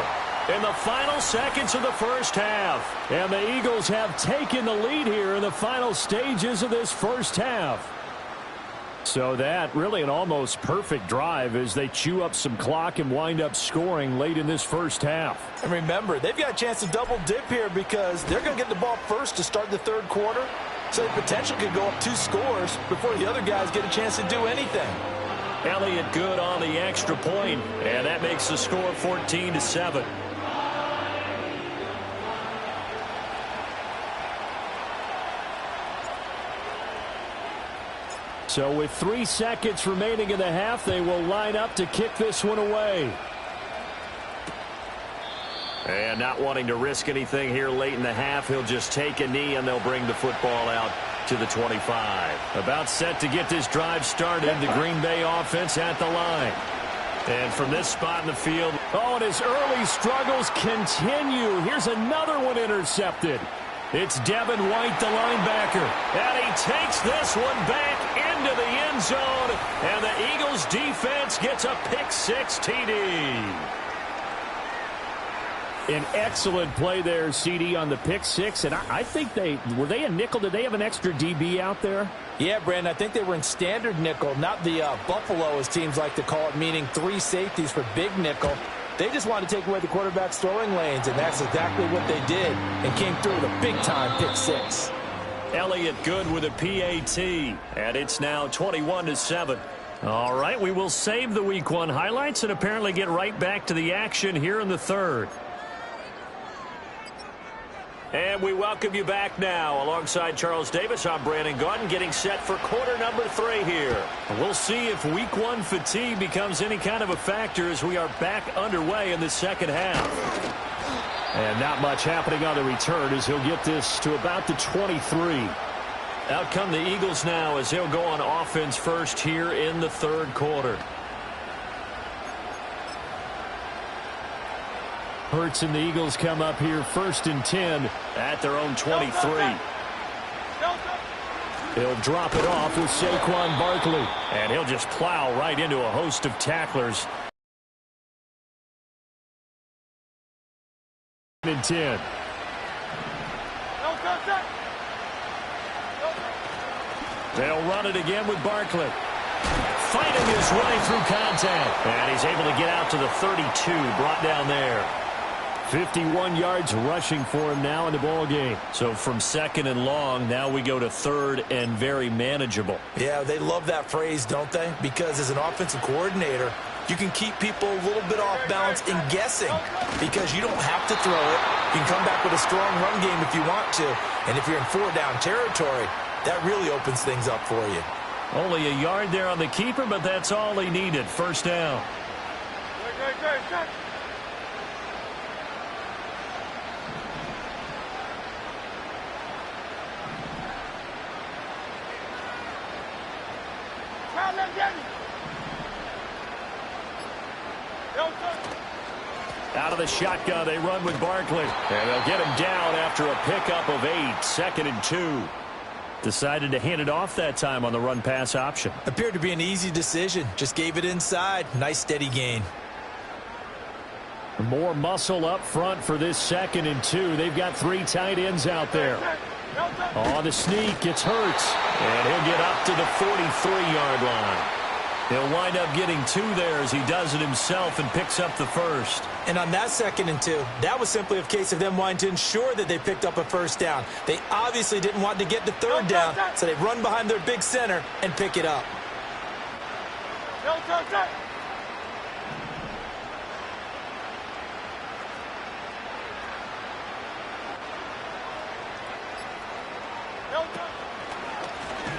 in the final seconds of the first half. And the Eagles have taken the lead here in the final stages of this first half. So that really an almost perfect drive as they chew up some clock and wind up scoring late in this first half. And remember, they've got a chance to double dip here because they're going to get the ball first to start the 3rd quarter. So the potential could go up 2 scores before the other guys get a chance to do anything. Elliott good on the extra point, and that makes the score 14-7. So with 3 seconds remaining in the half, they will line up to kick this one away. And not wanting to risk anything here late in the half, he'll just take a knee and they'll bring the football out to the 25. About set to get this drive started, the Green Bay offense at the line. And from this spot in the field, oh, and his early struggles continue. Here's another one intercepted. It's Devin White, the linebacker, and he takes this one back into the end zone, and the Eagles defense gets a pick-6 TD. An excellent play there, CD, on the pick-6, and I think were they a nickel? Did they have an extra DB out there? Yeah, Brandon, I think they were in standard nickel, not the Buffalo, as teams like to call it, meaning 3 safeties for big nickel. They just wanted to take away the quarterback's throwing lanes, and that's exactly what they did, and came through with a big-time pick-6. Elliott good with a PAT, and it's now 21-7. All right, we will save the Week 1 highlights and apparently get right back to the action here in the third. And we welcome you back now. Alongside Charles Davis, I'm Brandon Gaudin, getting set for quarter number 3 here. We'll see if Week 1 fatigue becomes any kind of a factor as we are back underway in the second half. And not much happening on the return as he'll get this to about the 23. Out come the Eagles now as they'll go on offense first here in the third quarter. Hurts and the Eagles come up here 1st and 10 at their own 23. He'll drop it off with Saquon Barkley, and he'll just plow right into a host of tacklers. And 10. They'll run it again with Barkley. Fighting his way through contact. And he's able to get out to the 32, brought down there. 51 yards rushing for him now in the ball game. So from 2nd and long, now we go to 3rd and very manageable. Yeah, they love that phrase, don't they? Because as an offensive coordinator, you can keep people a little bit off balance and guessing because you don't have to throw it. You can come back with a strong run game if you want to. And if you're in 4-down territory, that really opens things up for you. Only a yard there on the keeper, but that's all he needed. 1st down. Out of the shotgun, they run with Barkley. And they'll get him down after a pickup of 8. 2nd and 2. Decided to hand it off that time on the run-pass option. Appeared to be an easy decision. Just gave it inside. Nice steady gain. More muscle up front for this 2nd and 2. They've got 3 tight ends out there. On the sneak, it's Hurts. And he'll get up to the 43-yard line. He'll wind up getting 2 there as he does it himself and picks up the 1st. And on that 2nd and 2, that was simply a case of them wanting to ensure that they picked up a 1st down. They obviously didn't want to get to 3rd down, so they run behind their big center and pick it up.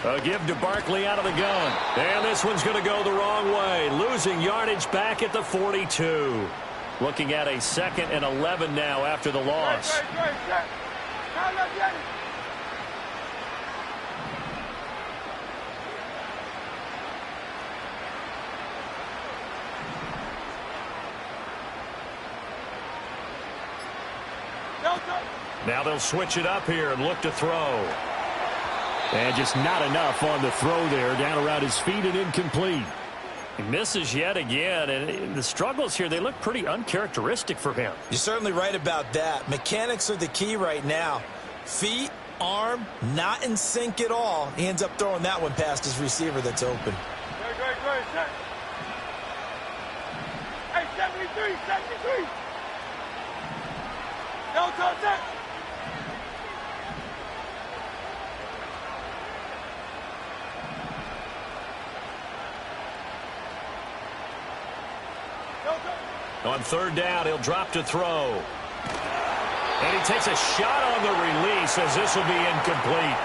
A give to Barkley out of the gun. And this one's going to go the wrong way. Losing yardage back at the 42. Looking at a 2nd and 11 now after the loss. Now they'll switch it up here and look to throw. And just not enough on the throw there. Down around his feet and incomplete. He misses yet again. And the struggles here, they look pretty uncharacteristic for him. You're certainly right about that. Mechanics are the key right now. Feet, arm, not in sync at all. He ends up throwing that one past his receiver that's open. Hey, 73, 73. No, touch that. On 3rd down, he'll drop to throw. And he takes a shot on the release as this will be incomplete.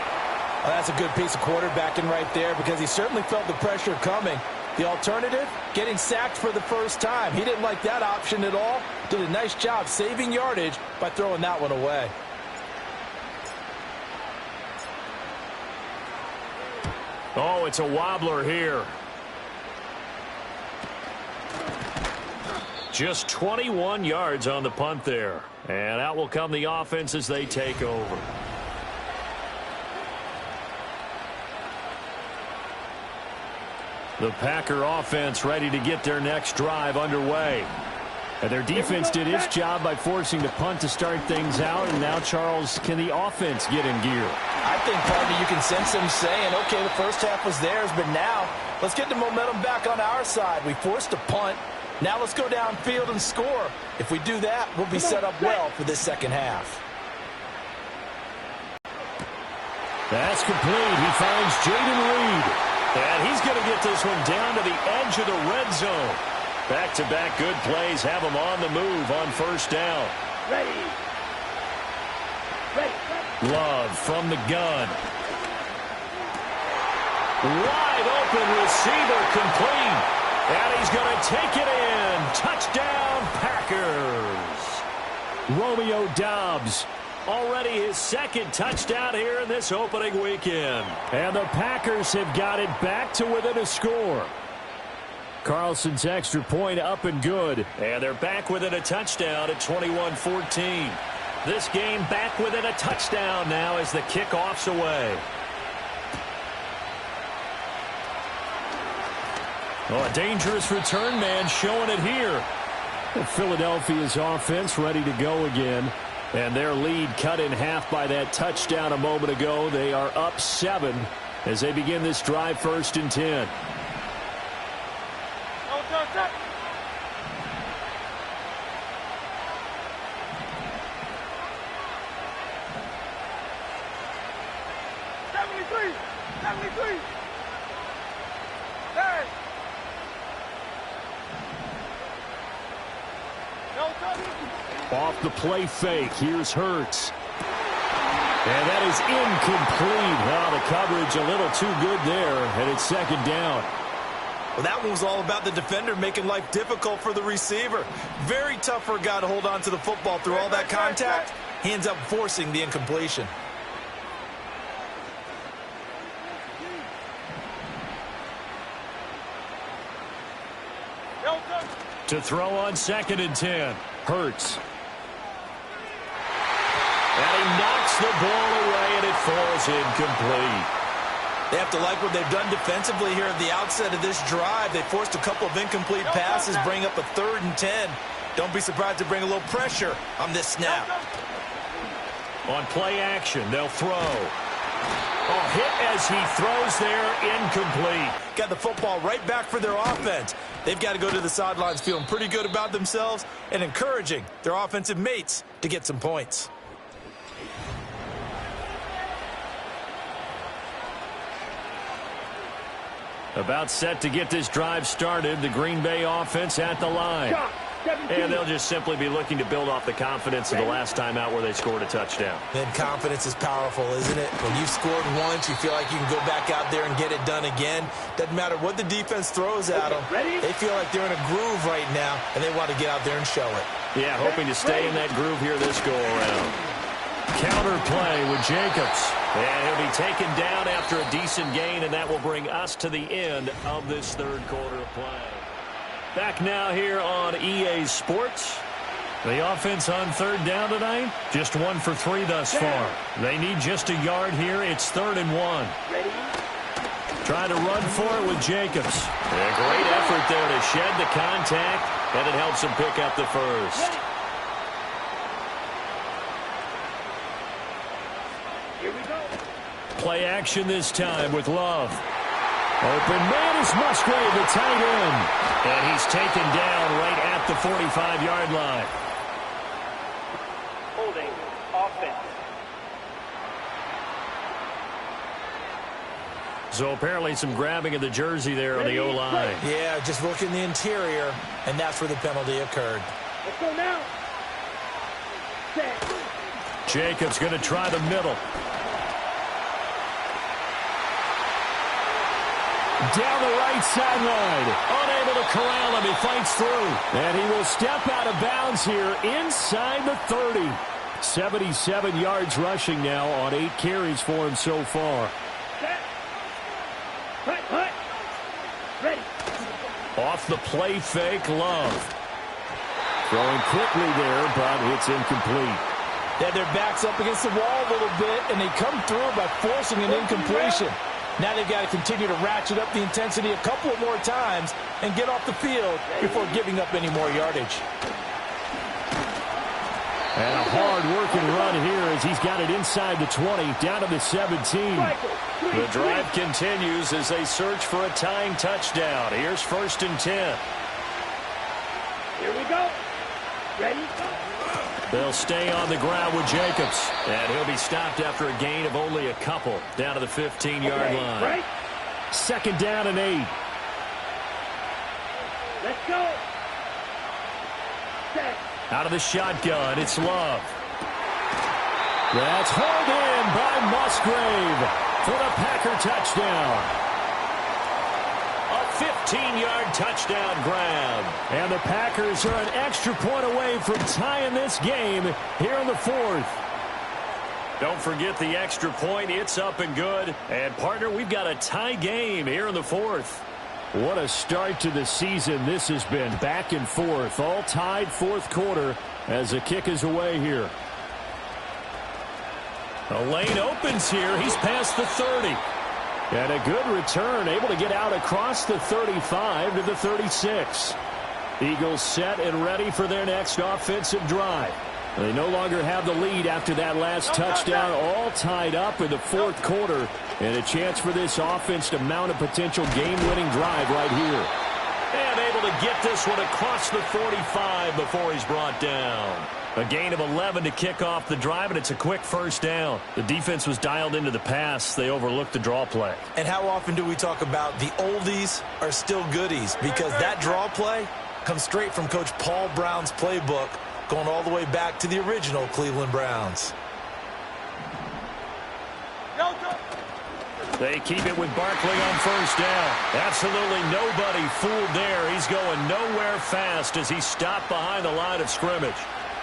Well, that's a good piece of quarterbacking right there because he certainly felt the pressure coming. The alternative, getting sacked for the first time. He didn't like that option at all. Did a nice job saving yardage by throwing that one away. Oh, it's a wobbler here. Just 21 yards on the punt there. And out will come the offense as they take over. The Packer offense ready to get their next drive underway. And their defense did its job by forcing the punt to start things out. And now, Charles, can the offense get in gear? I think, partner, you can sense them saying, okay, the first half was theirs, but now let's get the momentum back on our side. We forced a punt. Now let's go downfield and score. If we do that, we'll be set up well for this second half. That's complete. He finds Jaden Reed. And he's going to get this one down to the edge of the red zone. Back-to-back good plays have him on the move on first down. Ready. Love from the gun. Wide open receiver complete. And he's going to take it in. Touchdown, Packers. Romeo Doubs. Already his second touchdown here in this opening weekend. And the Packers have got it back to within a score. Carlson's extra point up and good. And they're back within a touchdown at 21-14. This game back within a touchdown now as the kickoff's away. Oh, a dangerous return man showing it here. Philadelphia's offense ready to go again. And their lead cut in half by that touchdown a moment ago. They are up 7 as they begin this drive 1st and 10. Off the play fake. Here's Hurts. And that is incomplete. Well, the coverage a little too good there, and it's second down. Well, that one was all about the defender making life difficult for the receiver. Very tough for a guy to hold on to the football through all that contact. He ends up forcing the incompletion. To throw on 2nd and 10. Hurts. And he knocks the ball away, and it falls incomplete. They have to like what they've done defensively here at the outset of this drive. They forced a couple of incomplete passes, bring up a 3rd and 10. Don't be surprised to bring a little pressure on this snap. On play action, they'll throw. Oh, hit as he throws there, incomplete. Got the football right back for their offense. They've got to go to the sidelines feeling pretty good about themselves and encouraging their offensive mates to get some points. About set to get this drive started. The Green Bay offense at the line. And they'll just simply be looking to build off the confidence of the last time out where they scored a touchdown. And confidence is powerful, isn't it? When you've scored once, you feel like you can go back out there and get it done again. Doesn't matter what the defense throws at them. They feel like they're in a groove right now, and they want to get out there and show it. Yeah, hoping to stay in that groove here this go-around. Counter play with Jacobs. And he'll be taken down after a decent gain, and that will bring us to the end of this 3rd quarter of play. Back now here on EA Sports. The offense on 3rd down tonight, just 1 for 3 thus far. They need just a yard here. It's 3rd and 1. Trying to run for it with Jacobs. A great effort there to shed the contact, and it helps him pick up the first. Here we go. Play action this time with Love. Open man is Musgrave, the tight end. And he's taken down right at the 45-yard line. Holding offense. So apparently some grabbing of the jersey there on the O-line. Yeah, just look in the interior, and that's where the penalty occurred. Let's go now. Jacobs going to try the middle. Down the right sideline. Unable to corral him. He fights through. And he will step out of bounds here inside the 30. 77 yards rushing now on 8 carries for him so far. Hut. Ready. Off the play fake, Love. Throwing quickly there, but it's incomplete. They had their backs up against the wall a little bit, and they come through by forcing an incompletion. Now they've got to continue to ratchet up the intensity a couple more times and get off the field before giving up any more yardage. And a hard-working run here as he's got it inside the 20, down to the 17. The drive continues as they search for a tying touchdown. Here's 1st and 10. Here we go. Ready? They'll stay on the ground with Jacobs. And he'll be stopped after a gain of only a couple, down to the 15-yard line. Right. 2nd down and 8. Let's go. Set. Out of the shotgun, it's Love. That's hauled in by Musgrave for the Packer touchdown. A 15-yard touchdown grab. And the Packers are an extra point away from tying this game here in the 4th. Don't forget the extra point. It's up and good. And, partner, we've got a tie game here in the 4th. What a start to the season this has been. Back and forth. All tied 4th quarter as the kick is away here. A lane opens here. He's past the 30. And a good return, able to get out across the 35 to the 36. Eagles set and ready for their next offensive drive. They no longer have the lead after that last touchdown, all tied up in the 4th quarter. And a chance for this offense to mount a potential game-winning drive right here. And able to get this one across the 45 before he's brought down. A gain of 11 to kick off the drive, and it's a quick 1st down. The defense was dialed into the pass. They overlooked the draw play. And how often do we talk about the oldies are still goodies? Because that draw play comes straight from Coach Paul Brown's playbook, going all the way back to the original Cleveland Browns. They keep it with Barkley on 1st down. Absolutely nobody fooled there. He's going nowhere fast as he's stopped behind the line of scrimmage.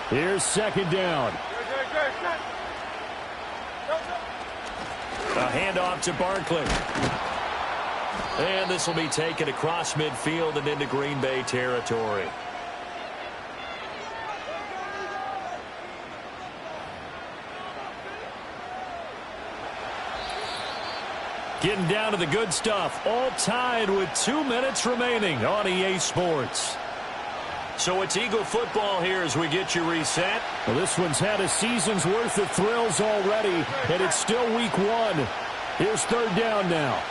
Here's 2nd down. A handoff to Barkley. And this will be taken across midfield and into Green Bay territory. Getting down to the good stuff. All tied with 2 minutes remaining on EA Sports. So it's Eagle football here as we get you reset. Well, this one's had a season's worth of thrills already, and it's still week 1. Here's 3rd down now.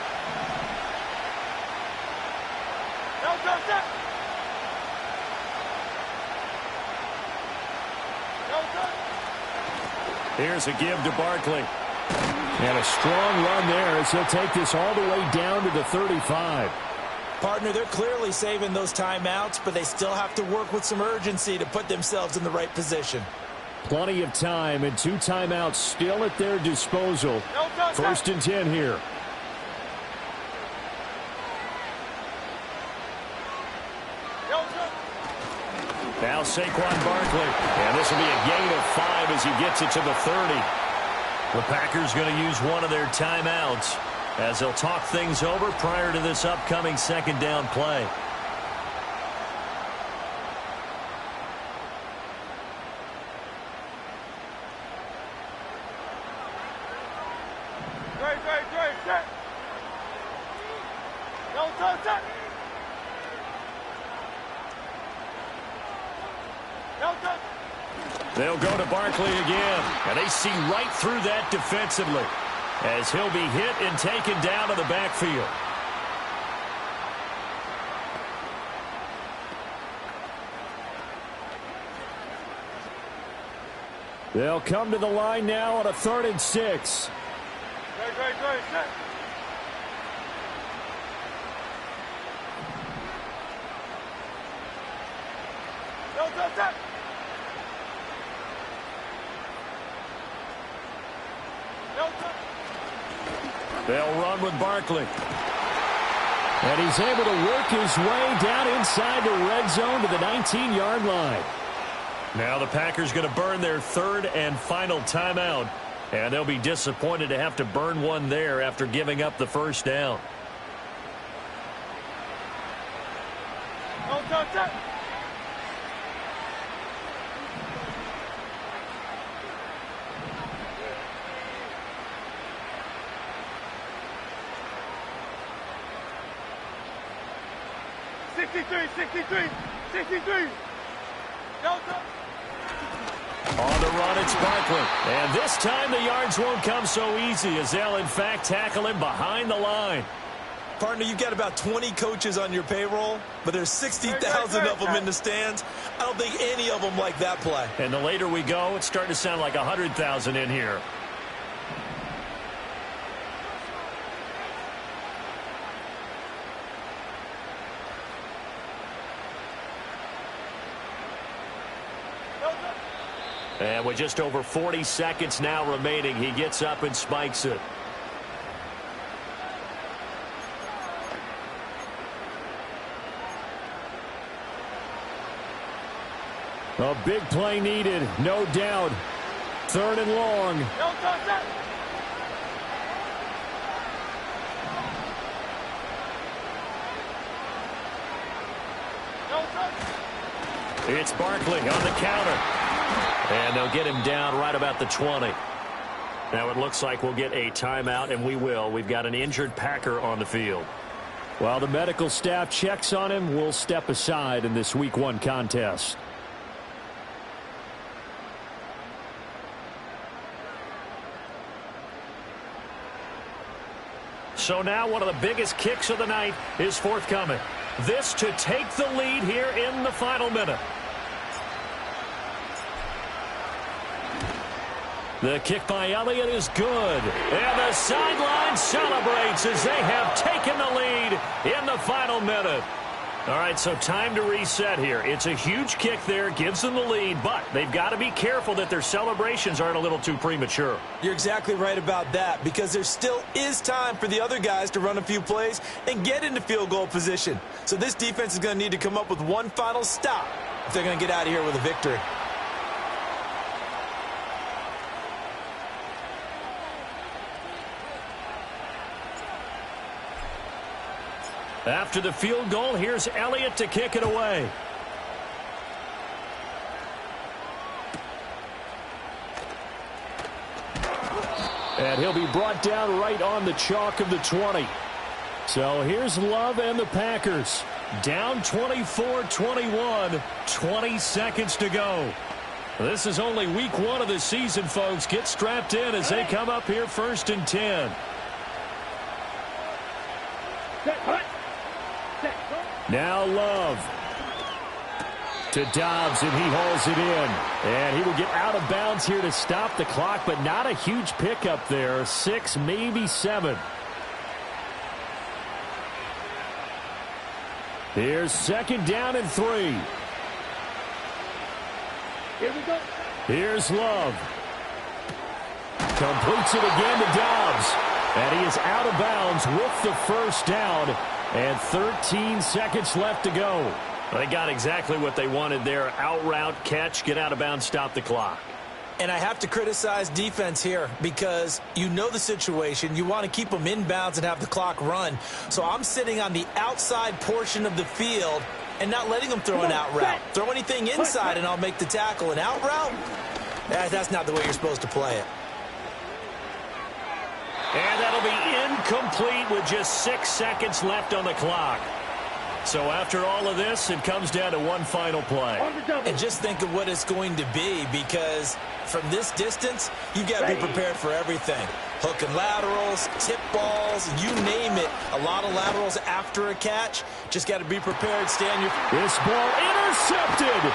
Here's a give to Barkley. And a strong run there as he'll take this all the way down to the 35. Partner, they're clearly saving those timeouts, but they still have to work with some urgency to put themselves in the right position. Plenty of time and 2 timeouts still at their disposal. 1st and 10 here. Now Saquon Barkley. And this will be a gain of 5 as he gets it to the 30. The Packers going to use one of their timeouts as they'll talk things over prior to this upcoming 2nd down play. They'll go to Barkley again, and they see right through that defensively as he'll be hit and taken down to the backfield. They'll come to the line now on a 3rd and 6. They'll run with Barkley. And he's able to work his way down inside the red zone to the 19-yard line. Now the Packers going to burn their third and final timeout. And they'll be disappointed to have to burn one there after giving up the first down. On the run, it's Barkley. And this time the yards won't come so easy as they'll, in fact, tackle him behind the line. Partner, you've got about 20 coaches on your payroll, but there's 60,000 of them in the stands. I don't think any of them like that play. And the later we go, it's starting to sound like 100,000 in here. And with just over 40 seconds now remaining, he gets up and spikes it. A big play needed, no doubt. Third and long. It's Barkley on the counter. And they'll get him down right about the 20. Now it looks like we'll get a timeout, and we will. We've got an injured Packer on the field. While the medical staff checks on him, we'll step aside in this Week 1 contest. So now one of the biggest kicks of the night is forthcoming. This to take the lead here in the final minute. The kick by Elliott is good. And the sideline celebrates as they have taken the lead in the final minute. All right, so time to reset here. It's a huge kick there, gives them the lead, but they've got to be careful that their celebrations aren't a little too premature. You're exactly right about that, because there still is time for the other guys to run a few plays and get into field goal position. So this defense is going to need to come up with one final stop if they're going to get out of here with a victory. After the field goal, here's Elliott to kick it away. And he'll be brought down right on the chalk of the 20. So here's Love and the Packers. Down 24-21, 20 seconds to go. This is only week 1 of the season, folks. Get strapped in as they come up here 1st and 10. Now Love to Dobbs, and he hauls it in. And he will get out of bounds here to stop the clock, but not a huge pickup there. 6, maybe 7. Here's 2nd down and 3. Here we go. Here's Love. Completes it again to Dobbs. And he is out of bounds with the first down. And 13 seconds left to go. They got exactly what they wanted there. Out route, catch, get out of bounds, stop the clock. And I have to criticize defense here because you know the situation. You want to keep them in bounds and have the clock run. So I'm sitting on the outside portion of the field and not letting them throw an out route. Throw anything inside and I'll make the tackle. An out route? That's not the way you're supposed to play it. And that'll be incomplete with just 6 seconds left on the clock. So after all of this, it comes down to one final play. And just think of what it's going to be, because from this distance, you've got to be prepared for everything. Hook and laterals, tip balls, you name it. A lot of laterals after a catch. Just got to be prepared. Stand your... This ball intercepted.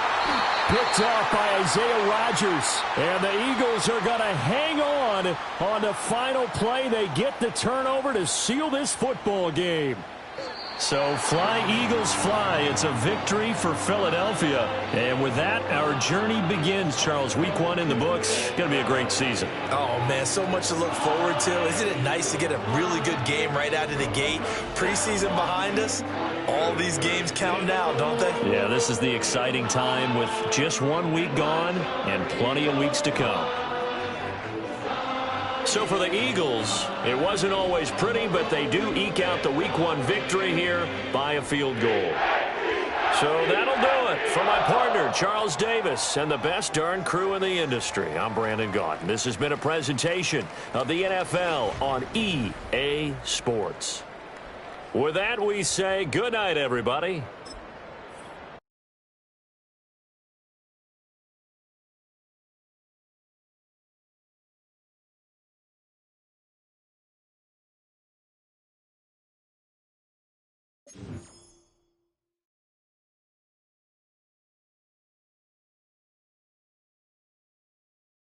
Picked off by Isaiah Rodgers. And the Eagles are going to hang on the final play. They get the turnover to seal this football game. So fly, Eagles, fly. It's a victory for Philadelphia. And with that, our journey begins, Charles. Week 1 in the books. Going to be a great season. Oh, man, so much to look forward to. Isn't it nice to get a really good game right out of the gate? Preseason behind us. All these games count now, don't they? Yeah, this is the exciting time with just 1 week gone and plenty of weeks to come. So for the Eagles, it wasn't always pretty, but they do eke out the Week 1 victory here by a field goal. So that'll do it for my partner, Charles Davis, and the best darn crew in the industry. I'm Brandon Gaudin. This has been a presentation of the NFL on EA Sports. With that, we say good night, everybody.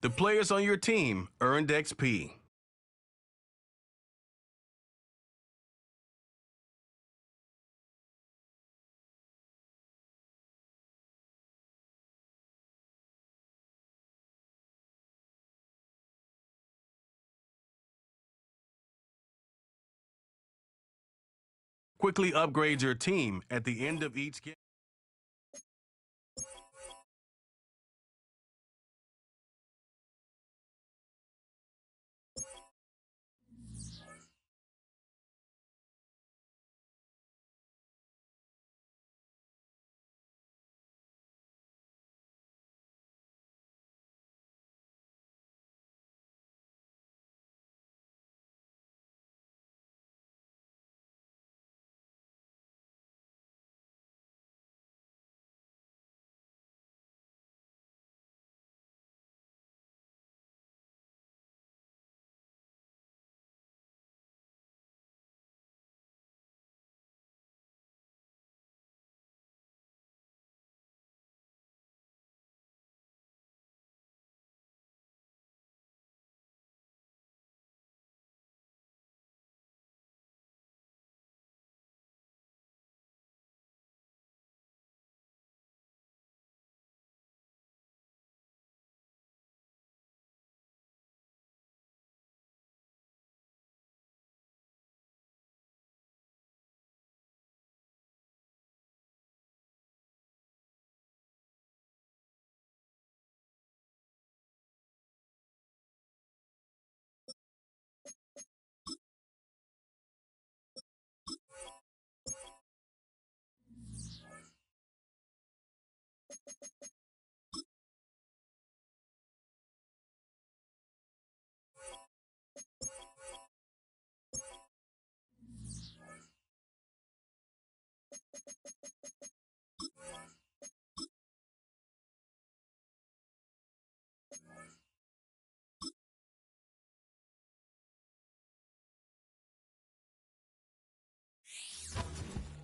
The players on your team earned XP. Quickly upgrade your team at the end of each game.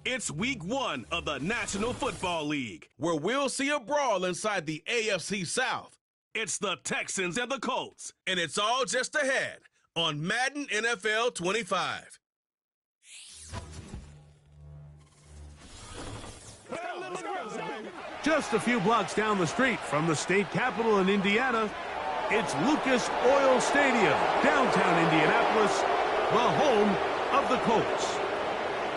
It's week 1 of the National Football League, where we'll see a brawl inside the AFC South. It's the Texans and the Colts, and it's all just ahead on Madden NFL 25. Just a few blocks down the street from the state capitol in Indiana, it's Lucas Oil Stadium, downtown Indianapolis, the home of the Colts.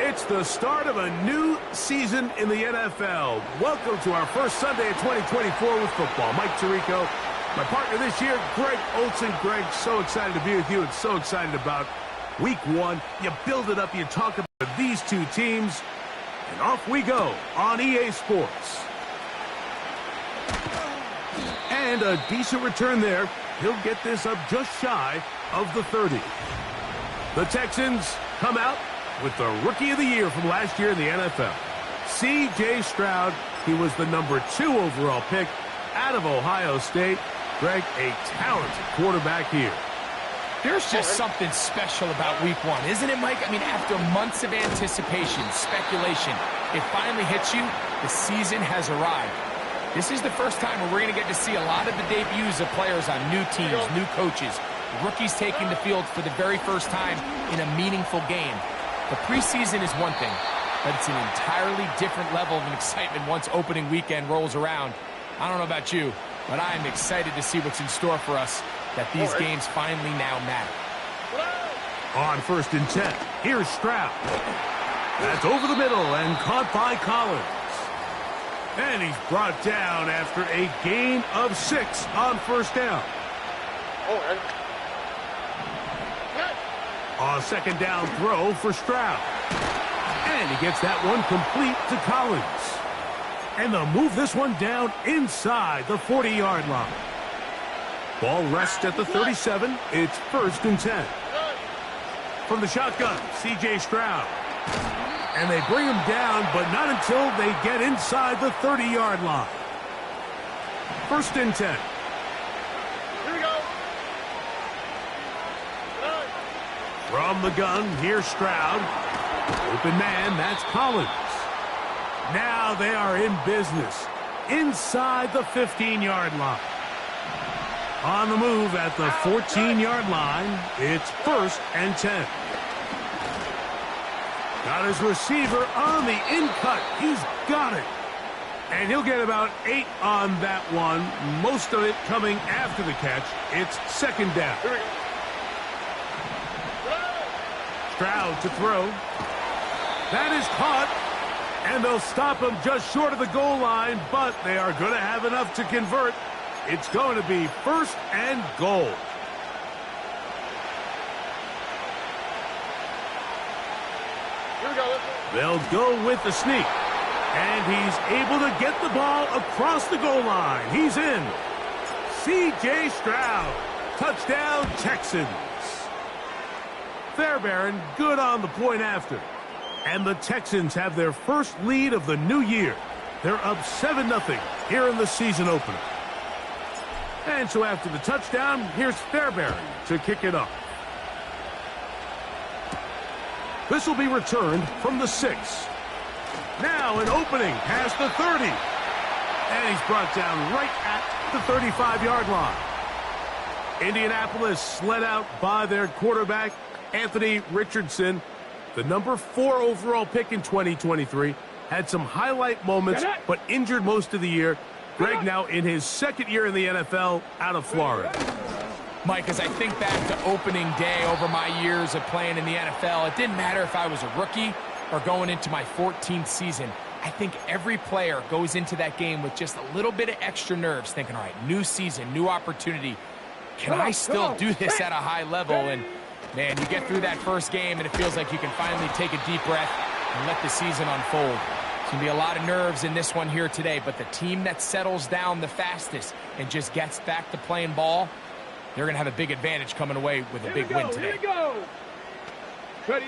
It's the start of a new season in the NFL. Welcome to our first Sunday of 2024 with football. Mike Tirico, my partner this year, Greg Olsen. Greg, so excited to be with you and so excited about week 1. You build it up, you talk about these two teams, and off we go on EA Sports. And a decent return there. He'll get this up just shy of the 30. The Texans come out with the Rookie of the Year from last year in the NFL. C.J. Stroud, he was the number 2 overall pick out of Ohio State. Greg, a talented quarterback here. There's just something special about week 1, isn't it, Mike? I mean, after months of anticipation, speculation, it finally hits you. The season has arrived. This is the first time where we're going to get to see a lot of the debuts of players on new teams, new coaches, rookies taking the field for the very first time in a meaningful game. The preseason is one thing. but it's an entirely different level of excitement once opening weekend rolls around. I don't know about you, but I am excited to see what's in store for us, that these games finally now matter. On 1st and 10, here's Stroud. That's over the middle and caught by Collins. And he's brought down after a gain of 6 on 1st down. A 2nd down throw for Stroud. And he gets that one complete to Collins. And they'll move this one down inside the 40-yard line. Ball rests at the 37. It's 1st and 10. From the shotgun, C.J. Stroud. And they bring him down, but not until they get inside the 30-yard line. 1st and 10. Here we go. From the gun, here's Stroud. Open man, that's Collins. Now they are in business inside the 15-yard line. On the move at the 14-yard line, it's 1st and 10. Got his receiver on the in-cut. He's got it. And he'll get about 8 on that one, most of it coming after the catch. It's 2nd down. Stroud to throw. That is caught. And they'll stop him just short of the goal line, but they are going to have enough to convert. It's going to be 1st and goal. Here we go. They'll go with the sneak. And he's able to get the ball across the goal line. He's in. C.J. Stroud. Touchdown, Texans. Fairbairn good on the point after. And the Texans have their first lead of the new year. They're up 7-0 here in the season opener. And so after the touchdown, here's Fairbairn to kick it off. This will be returned from the 6. Now an opening past the 30. And he's brought down right at the 35-yard line. Indianapolis sled out by their quarterback, Anthony Richardson. The number 4 overall pick in 2023. Had some highlight moments, but injured most of the year. Greg now in his 2nd year in the NFL out of Florida. Mike, as I think back to opening day over my years of playing in the NFL, it didn't matter if I was a rookie or going into my 14th season. I think every player goes into that game with just a little bit of extra nerves, thinking, all right, new season, new opportunity. Can I still do this at a high level? And, man, you get through that first game, and it feels like you can finally take a deep breath and let the season unfold. It's going to be a lot of nerves in this one here today, but the team that settles down the fastest and just gets back to playing ball, they're going to have a big advantage coming away with a big win today. Here we go. Ready.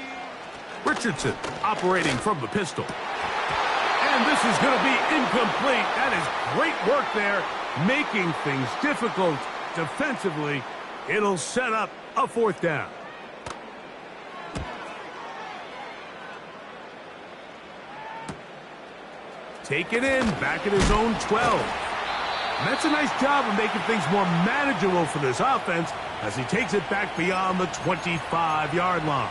Richardson operating from the pistol. And this is going to be incomplete. That is great work there, making things difficult defensively. It'll set up a 4th down. Take it in, back at his own 12. And that's a nice job of making things more manageable for this offense as he takes it back beyond the 25-yard line.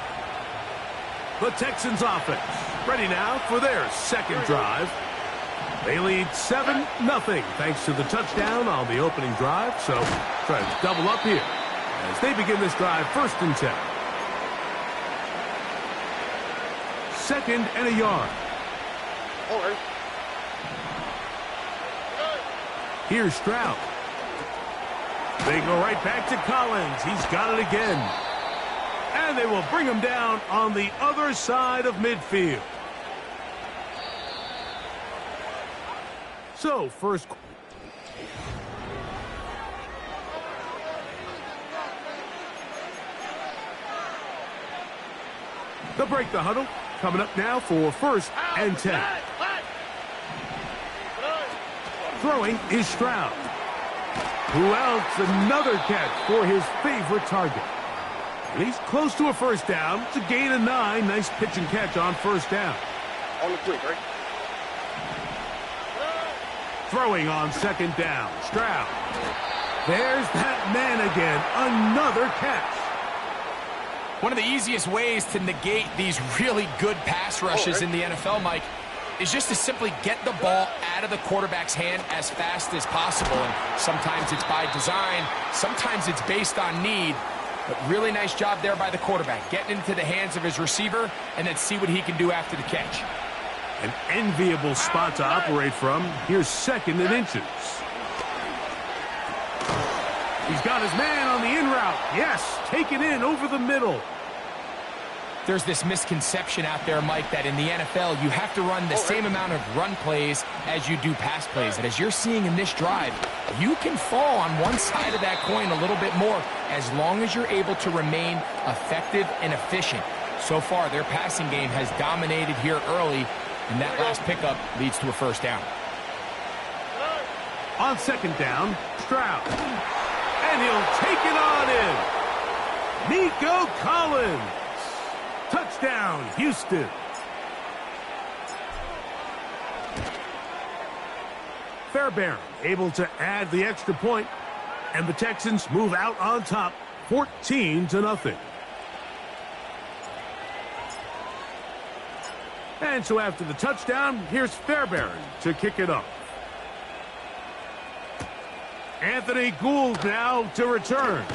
The Texans offense ready now for their 2nd drive. They lead 7-0 thanks to the touchdown on the opening drive. So try to double up here as they begin this drive 1st and 10. 2nd and a yard. Here's Stroud. They go right back to Collins. He's got it again. And they will bring him down on the other side of midfield. So, first. They'll break the huddle. Coming up now for 1st and 10. Throwing is Stroud. Who else? Another catch for his favorite target. And he's close to a 1st down. It's a gain of 9. Nice pitch and catch on 1st down. On the quick, right? Throwing on 2nd down. Stroud. There's that man again. Another catch. One of the easiest ways to negate these really good pass rushes in the NFL, Mike, is just to simply get the ball out of the quarterback's hand as fast as possible. And sometimes it's by design, sometimes it's based on need. But really nice job there by the quarterback, getting into the hands of his receiver and then see what he can do after the catch. An enviable spot to operate from. Here's 2nd and inches. He's got his man on the in route. Yes, take it in over the middle. There's this misconception out there, Mike, that in the NFL you have to run the same amount of run plays as you do pass plays. And as you're seeing in this drive, you can fall on one side of that coin a little bit more as long as you're able to remain effective and efficient. So far, their passing game has dominated here early, and that last pickup leads to a first down. On 2nd down, Stroud. And he'll take it on in. Nico Collins. Touchdown, Houston. Fairbairn able to add the extra point, and the Texans move out on top, 14-0. And so after the touchdown, here's Fairbairn to kick it off. Anthony Gould now to return.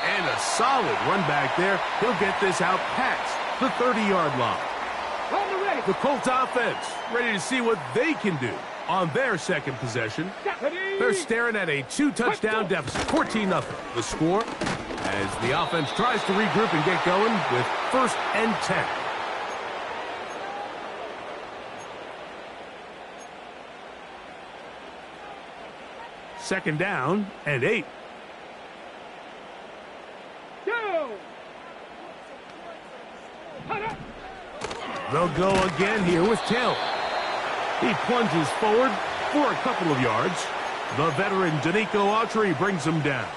And a solid run back there. He'll get this out past the 30-yard line. The Colts offense ready to see what they can do on their 2nd possession. They're staring at a 2-touchdown deficit, 14-0. The score as the offense tries to regroup and get going with 1st and 10. Second down and 8. They'll go again here with Taylor. He plunges forward for a couple of yards. The veteran Danico Autry brings him down.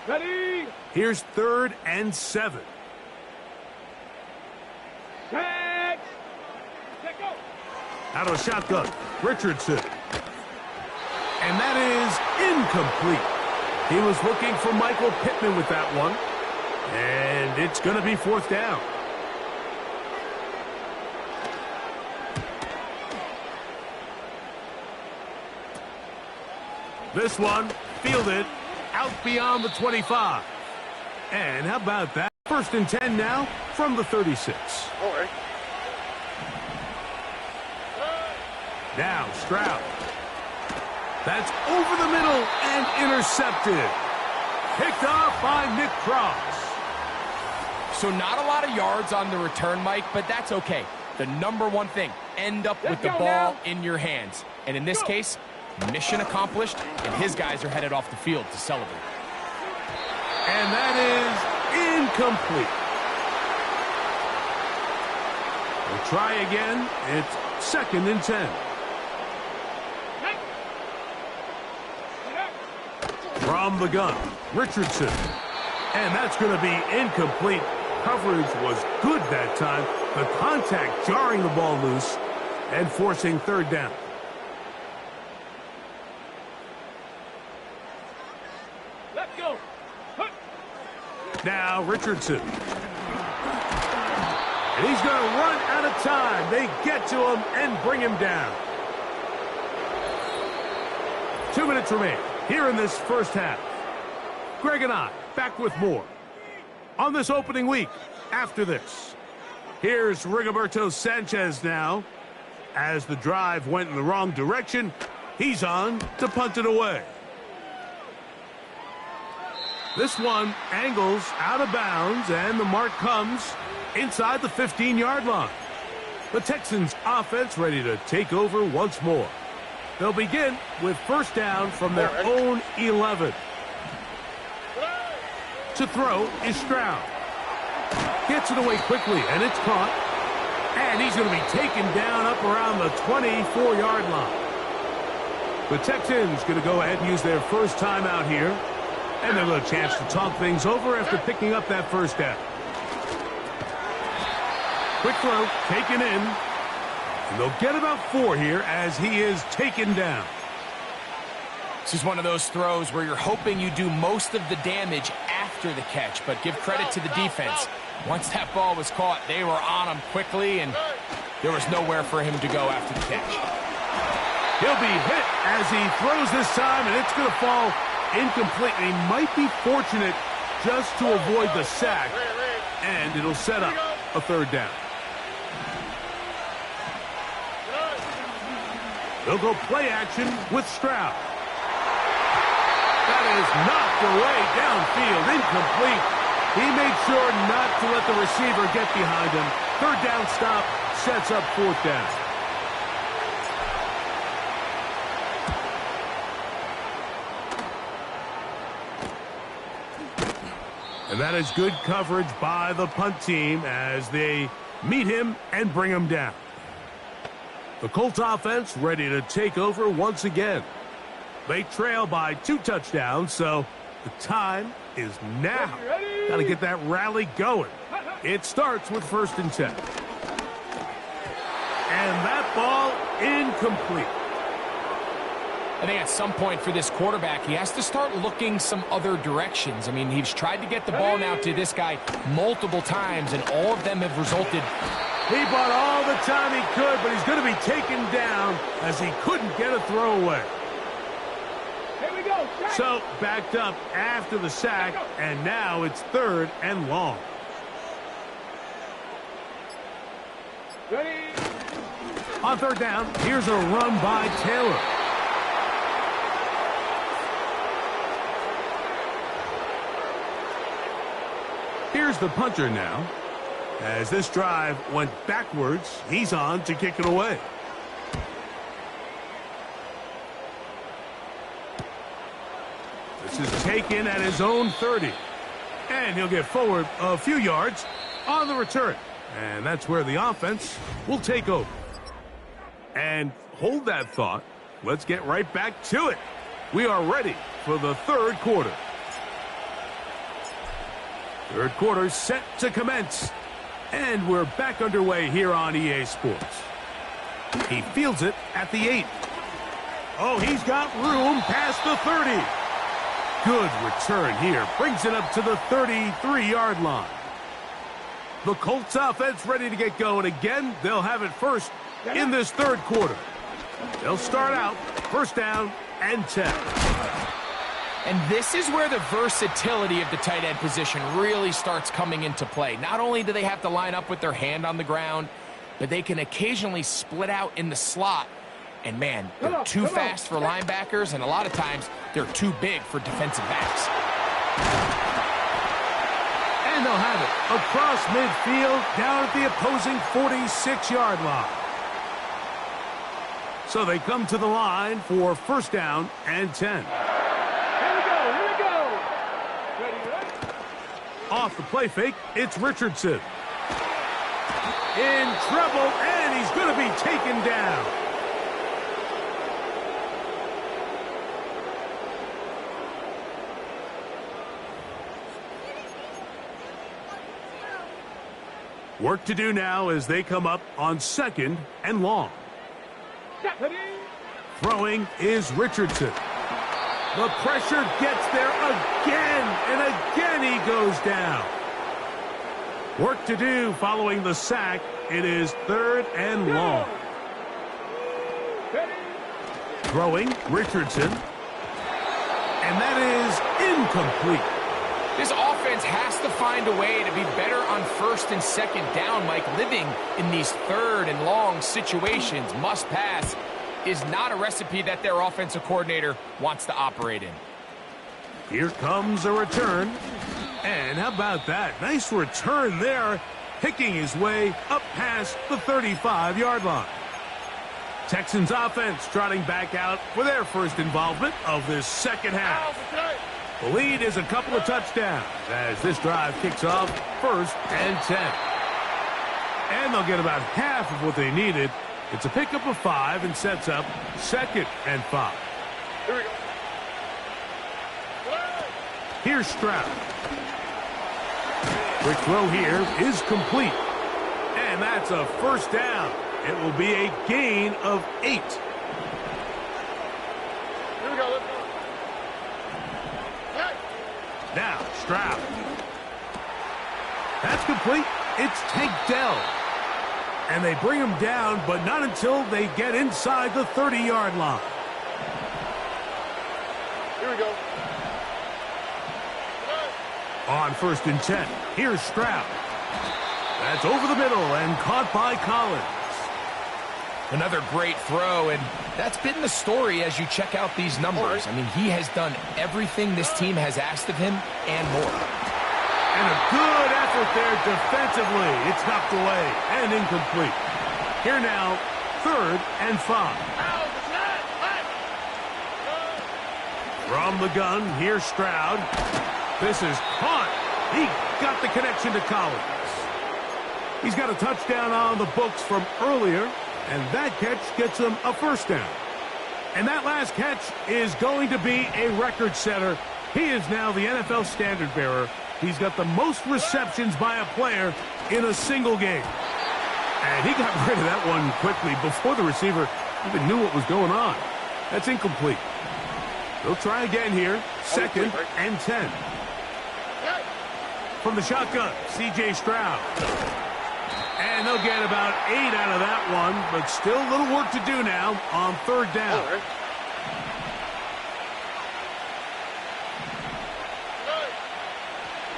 Ready? Here's 3rd and 7. Catch. Let go. Out of shotgun, Richardson. And that is incomplete. He was looking for Michael Pittman with that one. And it's going to be 4th down. This one fielded out beyond the 25. And how about that? 1st and 10 now from the 36. Now Stroud. That's over the middle and intercepted. Picked off by Nick Cross. So not a lot of yards on the return, Mike, but that's okay. The number one thing, end up with the ball in your hands. And in this case, mission accomplished, and his guys are headed off the field to celebrate. And that is incomplete. We'll try again. It's 2nd and 10. From the gun, Richardson. And that's going to be incomplete. Coverage was good that time. The contact jarring the ball loose and forcing 3rd down. Let's go. Now Richardson. And he's going to run out of time. They get to him and bring him down. 2 minutes remain here in this 1st half. Greg and I back with more on this opening week after this. Here's Rigoberto Sanchez now. As the drive went in the wrong direction, he's on to punt it away. This one angles out of bounds, and the mark comes inside the 15-yard line. The Texans offense ready to take over once more. They'll begin with 1st down from their own 11. To throw is Stroud. Gets it away quickly, and it's caught. And he's going to be taken down up around the 24-yard line. The Texans going to go ahead and use their first timeout here. And they'll have a chance to talk things over after picking up that 1st down. Quick throw, taken in. And they'll get about 4 here as he is taken down. This is one of those throws where you're hoping you do most of the damage after the catch, but give credit to the defense. Once that ball was caught, they were on him quickly, and there was nowhere for him to go after the catch. He'll be hit as he throws this time, and it's going to fall incomplete. And he might be fortunate just to avoid the sack, and it'll set up a third down. They'll go play action with Stroud. That is knocked away downfield, incomplete. He made sure not to let the receiver get behind him. Third down stop sets up fourth down. And that is good coverage by the punt team as they meet him and bring him down. The Colts offense ready to take over once again. They trail by 2 touchdowns, so the time is now. Got to get that rally going. It starts with 1st and 10. And that ball incomplete. I think at some point for this quarterback, he has to start looking some other directions. I mean, he's tried to get the ball now to this guy multiple times, and all of them have resulted. He bought all the time he could, but he's going to be taken down as he couldn't get a throwaway. Here we go. So backed up after the sack, and now it's 3rd and long. Ready? On 3rd down, here's a run by Taylor. Here's the punter now. As this drive went backwards, he's on to kick it away. This is taken at his own 30. And he'll get forward a few yards on the return. And that's where the offense will take over. And hold that thought. Let's get right back to it. We are ready for the 3rd quarter. 3rd quarter set to commence. And we're back underway here on EA Sports. He fields it at the 8. Oh, he's got room past the 30. Good return here. Brings it up to the 33-yard line. The Colts offense ready to get going again. They'll have it first in this 3rd quarter. They'll start out 1st down and 10. And this is where the versatility of the tight end position really starts coming into play. Not only do they have to line up with their hand on the ground, but they can occasionally split out in the slot. And man, they're too fast for linebackers, and a lot of times they're too big for defensive backs. And they'll have it across midfield down at the opposing 46-yard line. So they come to the line for 1st down and 10. Off the play fake, it's Richardson. In trouble, and he's going to be taken down. Work to do now as they come up on 2nd and long. Throwing is Richardson. The pressure gets there again, and again he goes down. Work to do following the sack. It is 3rd and long. Throwing, Richardson. And that is incomplete. This offense has to find a way to be better on 1st and 2nd down, Mike. Living in these 3rd and long situations, must pass, is not a recipe that their offensive coordinator wants to operate in. Here comes a return. And how about that? Nice return there, picking his way up past the 35-yard line. Texans offense trotting back out for their first involvement of this 2nd half. The lead is a couple of touchdowns as this drive kicks off 1st and 10. And they'll get about half of what they needed. It's a pickup of 5 and sets up 2nd and 5. Here we go. Here's Stroud. Quick throw here is complete. And that's a 1st down. It will be a gain of 8. Here we go. Now, Stroud. That's complete. It's Tank Dell. And they bring him down, but not until they get inside the 30-yard line. Here we go. On 1st and 10, here's Stroud. That's over the middle and caught by Collins. Another great throw, and that's been the story as you check out these numbers. I mean, he has done everything this team has asked of him and more. And a good effort there defensively. It's knocked away and incomplete. Here now, 3rd and 5. From the gun, here's Stroud. This is caught. He got the connection to Collins. He's got a touchdown on the books from earlier, and that catch gets him a 1st down. And that last catch is going to be a record setter. He is now the NFL standard bearer. He's got the most receptions by a player in a single game. And he got rid of that one quickly before the receiver even knew what was going on. That's incomplete. They'll try again here. 2nd and 10. From the shotgun, C.J. Stroud. And they'll get about 8 out of that one, but still a little work to do now on 3rd down.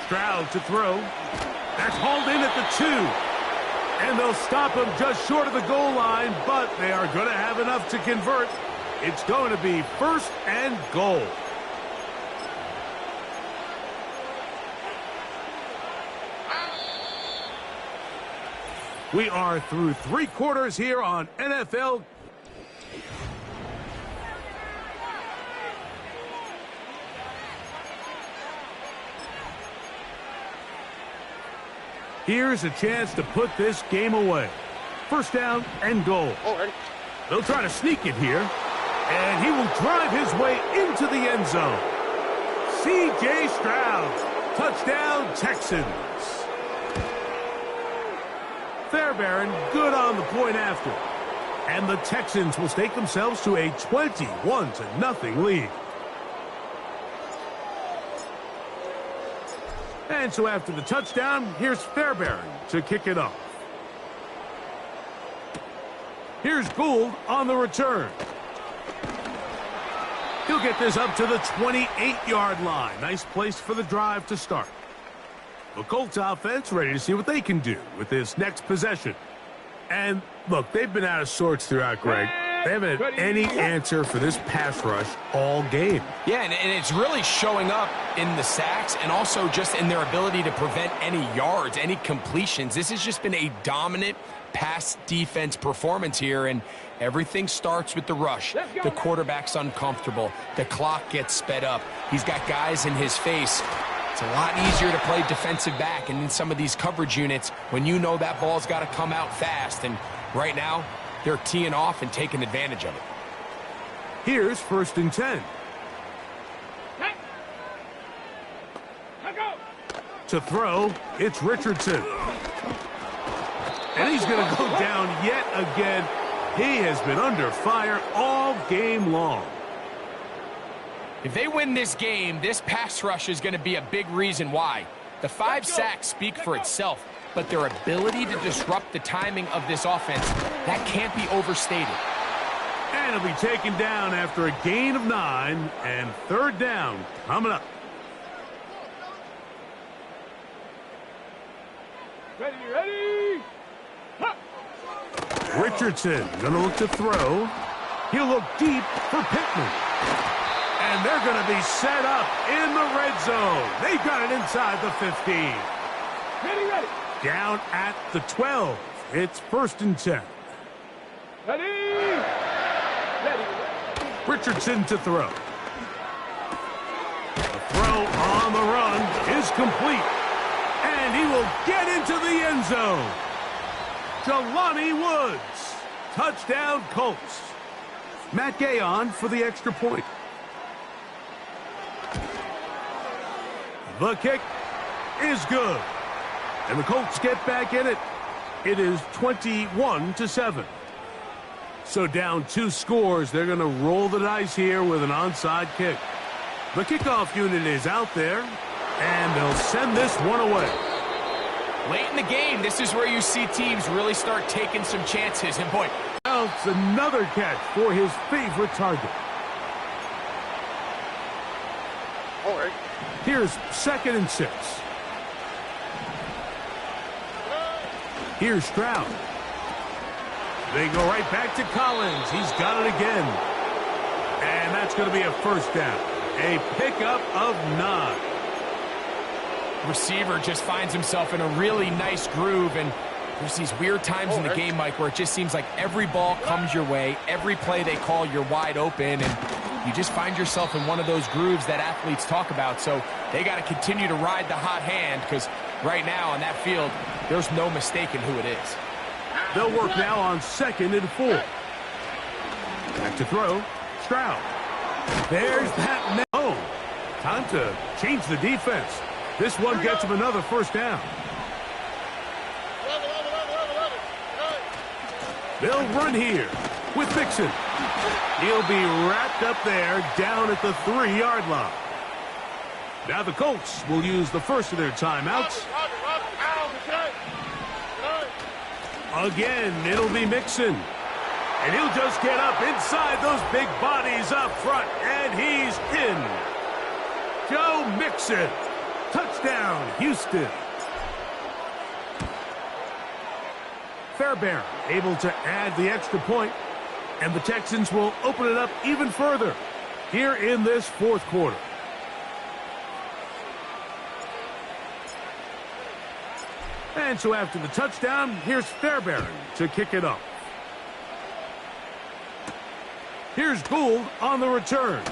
Stroud to throw. That's hauled in at the 2. And they'll stop him just short of the goal line, but they are going to have enough to convert. It's going to be 1st and goal. We are through 3 quarters here on NFL. Here's a chance to put this game away. 1st down and goal. They'll try to sneak it here. And he will drive his way into the end zone. C.J. Stroud. Touchdown, Texans. Fairbairn good on the point after. And the Texans will stake themselves to a 21-0 lead. And so after the touchdown, here's Fairbairn to kick it off. Here's Gould on the return. He'll get this up to the 28-yard line. Nice place for the drive to start. The Colts offense ready to see what they can do with this next possession. And, look, they've been out of sorts throughout, Greg. They haven't had any answer for this pass rush all game. Yeah, and it's really showing up in the sacks and also just in their ability to prevent any yards, any completions. This has just been a dominant pass defense performance here, and everything starts with the rush. The quarterback's uncomfortable. The clock gets sped up. He's got guys in his face. It's a lot easier to play defensive back, and in some of these coverage units, when you know that ball's got to come out fast, and right now, they're teeing off and taking advantage of it. Here's 1st and 10. To throw, it's Richardson. And he's going to go down yet again. He has been under fire all game long. If they win this game, this pass rush is going to be a big reason why. The 5 sacks speak for itself, but their ability to disrupt the timing of this offense, that can't be overstated. And he'll be taken down after a gain of 9, and 3rd down coming up. Ready. Richardson going to look to throw. He'll look deep for Pittman. And they're going to be set up in the red zone. They've got it inside the 15. Ready. Down at the 12. It's 1st and 10. Ready. Richardson to throw. The throw on the run is complete. And he will get into the end zone. Jelani Woods. Touchdown, Colts. Matt Gay on for the extra point. The kick is good. And the Colts get back in it. It is 21-7. So down 2 scores, they're going to roll the dice here with an onside kick. The kickoff unit is out there. And they'll send this one away. Late in the game, this is where you see teams really start taking some chances. And boy, It's another catch for his favorite target. Here's 2nd and 6. Here's Stroud. They go right back to Collins. He's got it again. And that's going to be a first down. A pickup of 9. receiver just finds himself in a really nice groove, and there's these weird times in the game, Mike, where it just seems like every ball comes your way, every play they call, you're wide open, and you just find yourself in one of those grooves that athletes talk about. So they got to continue to ride the hot hand, because right now on that field, there's no mistaking who it is. They'll work now on 2nd and 4. Back to throw. Stroud. There's that. Oh, time to change the defense. This one gets him another first down. They'll run here with Mixon. He'll be wrapped up there down at the 3-yard line. Now the Colts will use the first of their timeouts. Again, it'll be Mixon. And he'll just get up inside those big bodies up front. And he's in. Joe Mixon. Touchdown, Houston. Fairbairn able to add the extra point, and the Texans will open it up even further here in this 4th quarter. And so after the touchdown, here's Fairbairn to kick it off. Here's Gould on the return.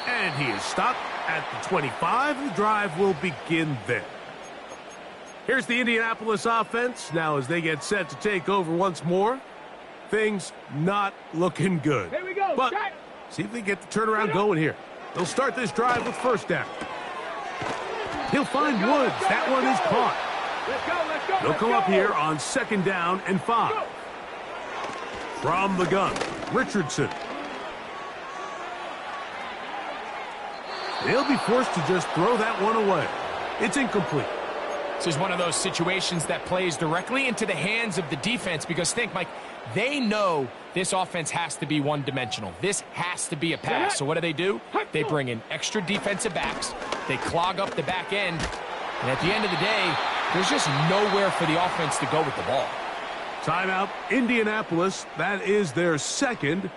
And he is stopped at the 25. The drive will begin there. Here's the Indianapolis offense. Now as they get set to take over once more, things not looking good. Here we go. But see if they get the turnaround going here. They'll start this drive with first down. He'll find Woods. That one is caught. They'll come up here on 2nd down and 5. From the gun, Richardson. They'll be forced to just throw that one away. It's incomplete. This is one of those situations that plays directly into the hands of the defense, because think, Mike, they know this offense has to be one-dimensional. This has to be a pass. So what do? They bring in extra defensive backs. They clog up the back end. And at the end of the day, there's just nowhere for the offense to go with the ball. Timeout, Indianapolis. That is their 2nd.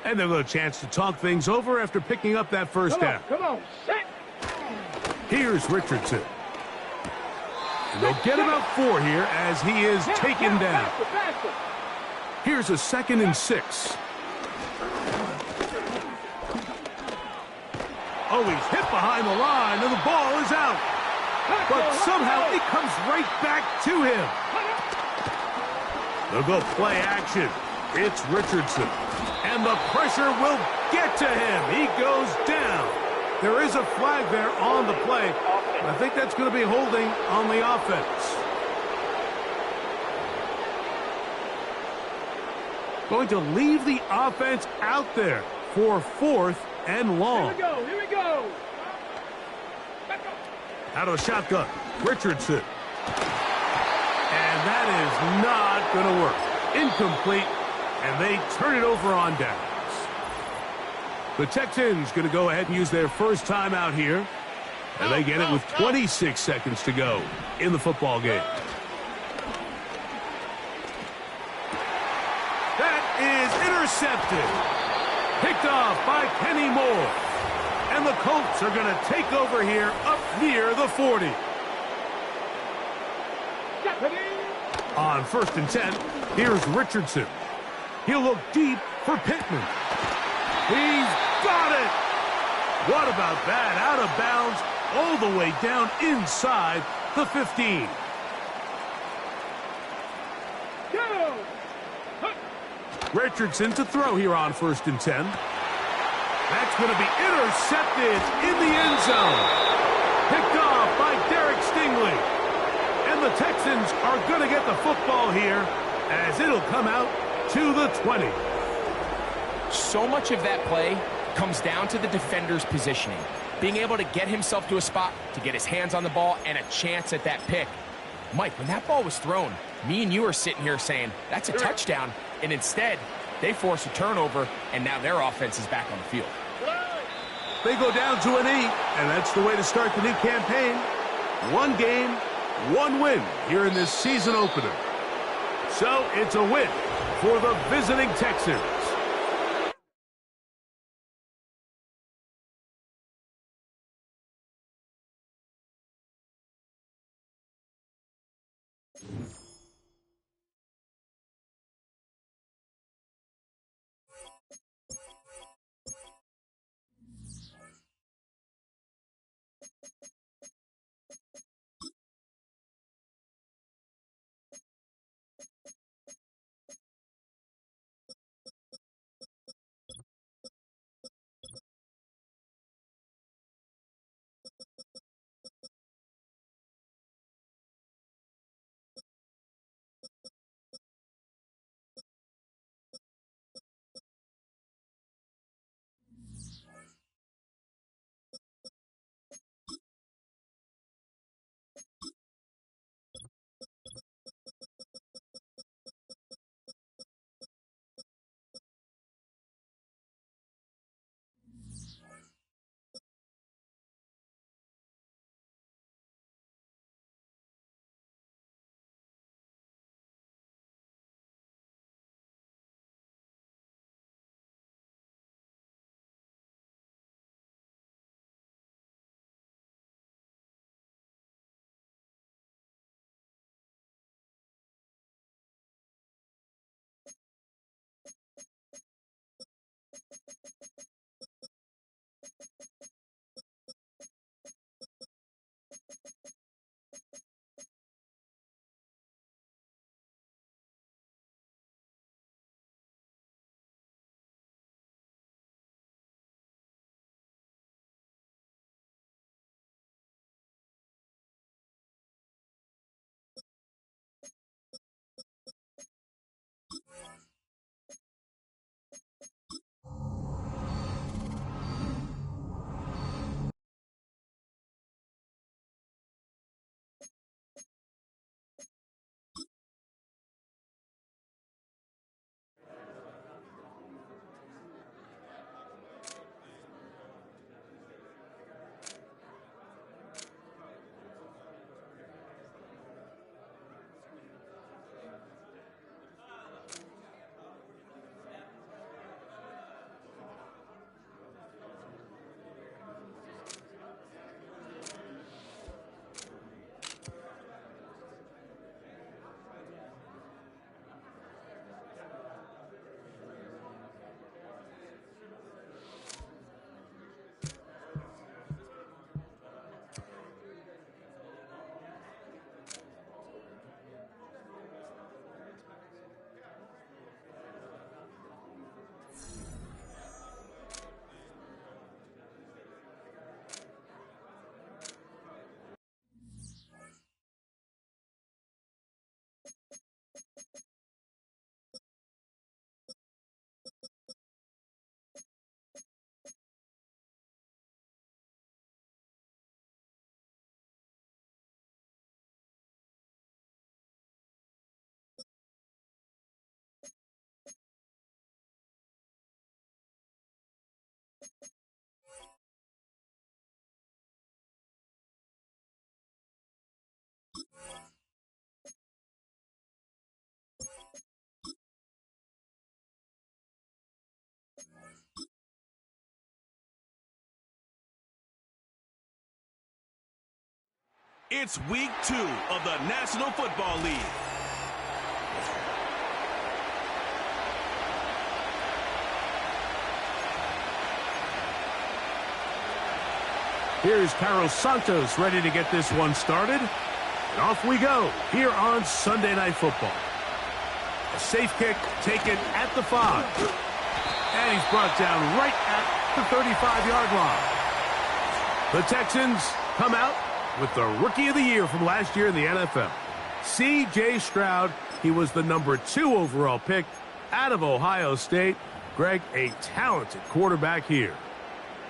And they'll have a chance to talk things over after picking up that first down. Come on, set. Here's Richardson. And they'll get about 4 here as he is taken down. Here's a 2nd and 6. Oh, he's hit behind the line, and the ball is out. But somehow it comes right back to him. They'll go play action. It's Richardson. And the pressure will get to him. He goes down. There is a flag there on the play. I think that's going to be holding on the offense. Going to leave the offense out there for 4th and long. Here we go. Here we go. Out of a shotgun, Richardson. And that is not going to work. Incomplete, and they turn it over on downs. The Texans going to go ahead and use their first timeout here. And they get it with 26 seconds to go in the football game. That is intercepted. Picked off by Kenny Moore. And the Colts are going to take over here up near the 40. On 1st and 10, here's Richardson. He'll look deep for Pittman. He's got it. What about that? Out of bounds all the way down inside the 15. Richardson to throw here on 1st and 10. That's going to be intercepted in the end zone. Picked off by Derek Stingley. And the Texans are going to get the football here as it'll come out to the 20. So much of that play comes down to the defender's positioning. being able to get himself to a spot, to get his hands on the ball, and a chance at that pick. Mike, when that ball was thrown, me and you are sitting here saying, that's a touchdown, and instead, they force a turnover, and now their offense is back on the field. They go down to a knee, and that's the way to start the new campaign. One game, one win here in this season opener. So it's a win for the visiting Texans. It's week 2 of the National Football League. Here's Carlos Santos ready to get this one started. And off we go here on Sunday Night Football. A safe kick taken at the 5. And he's brought down right at the 35-yard line. The Texans come out with the Rookie of the Year from last year in the NFL. C.J. Stroud, he was the number 2 overall pick out of Ohio State. Greg, a talented quarterback here.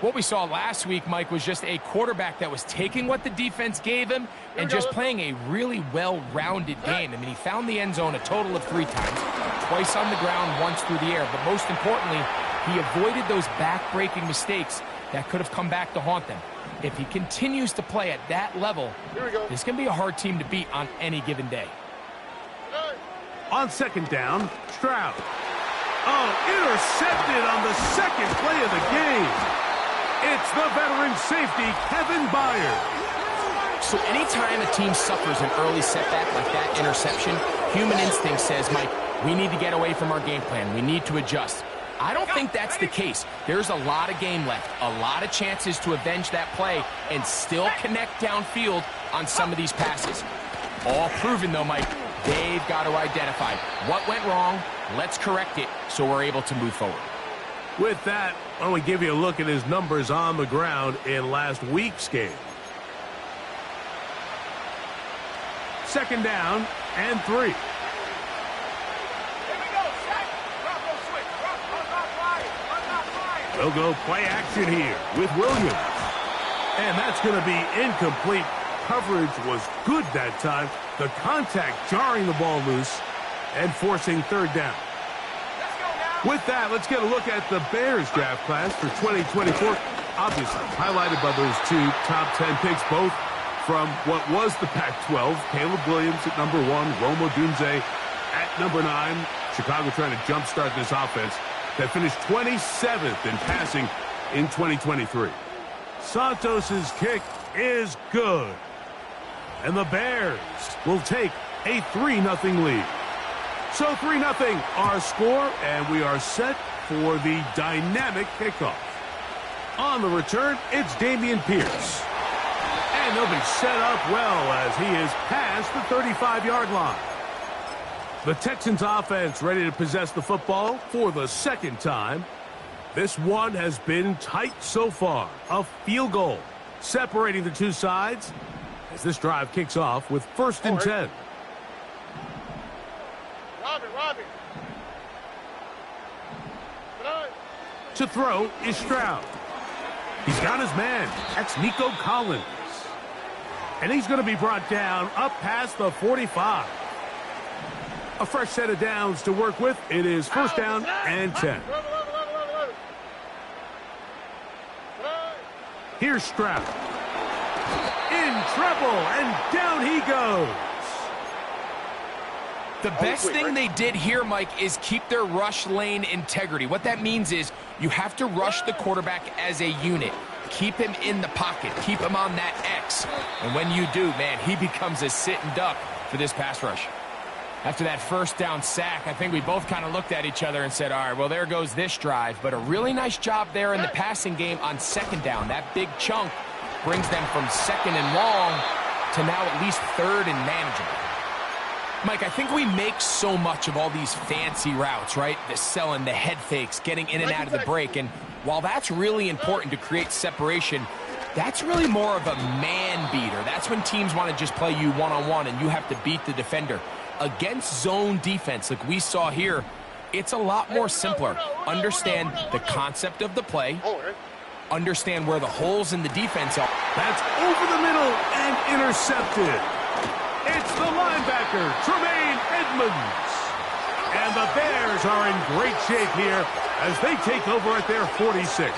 What we saw last week, Mike, was just a quarterback that was taking what the defense gave him and just playing a really well-rounded game. I mean, he found the end zone a total of 3 times, twice on the ground, once through the air. But most importantly, he avoided those back-breaking mistakes that could have come back to haunt them. If he continues to play at that level, this can be a hard team to beat on any given day. On second down, Stroud. Oh, intercepted on the second play of the game. It's the veteran safety, Kevin Byers. So anytime a team suffers an early setback like that interception, human instinct says, Mike, we need to get away from our game plan. We need to adjust. I don't think that's the case. There's a lot of game left, a lot of chances to avenge that play and still connect downfield on some of these passes. All proven, though, Mike, they've got to identify what went wrong, let's correct it so we're able to move forward. With that, why don't we give you a look at his numbers on the ground in last week's game. Second down and 3. We'll go play action here with Williams. And that's going to be incomplete. Coverage was good that time. The contact jarring the ball loose and forcing third down. With that, let's get a look at the Bears draft class for 2024. Obviously, highlighted by those 2 top 10 picks, both from what was the Pac-12. Caleb Williams at number 1, Rome Odunze at number 9. Chicago trying to jumpstart this offense that finished 27th in passing in 2023. Santos's kick is good. And the Bears will take a 3-0 lead. So 3-0 our score, and we are set for the dynamic kickoff. On the return, it's Dameon Pierce. And they'll be set up well as he is past the 35-yard line. The Texans offense ready to possess the football for the second time. This one has been tight so far. A field goal separating the two sides as this drive kicks off with 1st and 10. To throw is Stroud. He's got his man. That's Nico Collins. And he's going to be brought down up past the 45. A fresh set of downs to work with. It is 1st down and 10. Here's Stroud. In trouble, and down he goes. The best thing they did here, Mike, is keep their rush lane integrity. What that means is you have to rush the quarterback as a unit. Keep him in the pocket. Keep him on that X. And when you do, man, he becomes a sitting duck for this pass rush. After that 1st down sack, I think we both kind of looked at each other and said, all right, well, there goes this drive. But a really nice job there in the passing game on 2nd down. That big chunk brings them from 2nd and long to now at least 3rd and manageable. Mike, I think we make so much of all these fancy routes, right? The selling, the head fakes, getting in and out of the break. And while that's really important to create separation, that's really more of a man beater. That's when teams want to just play you one-on-one and you have to beat the defender. Against zone defense like we saw here, it's a lot more simpler. Understand the concept of the play. Understand where the holes in the defense are. That's over the middle and intercepted. It's the linebacker, Tremaine Edmonds. And the Bears are in great shape here as they take over at their 46.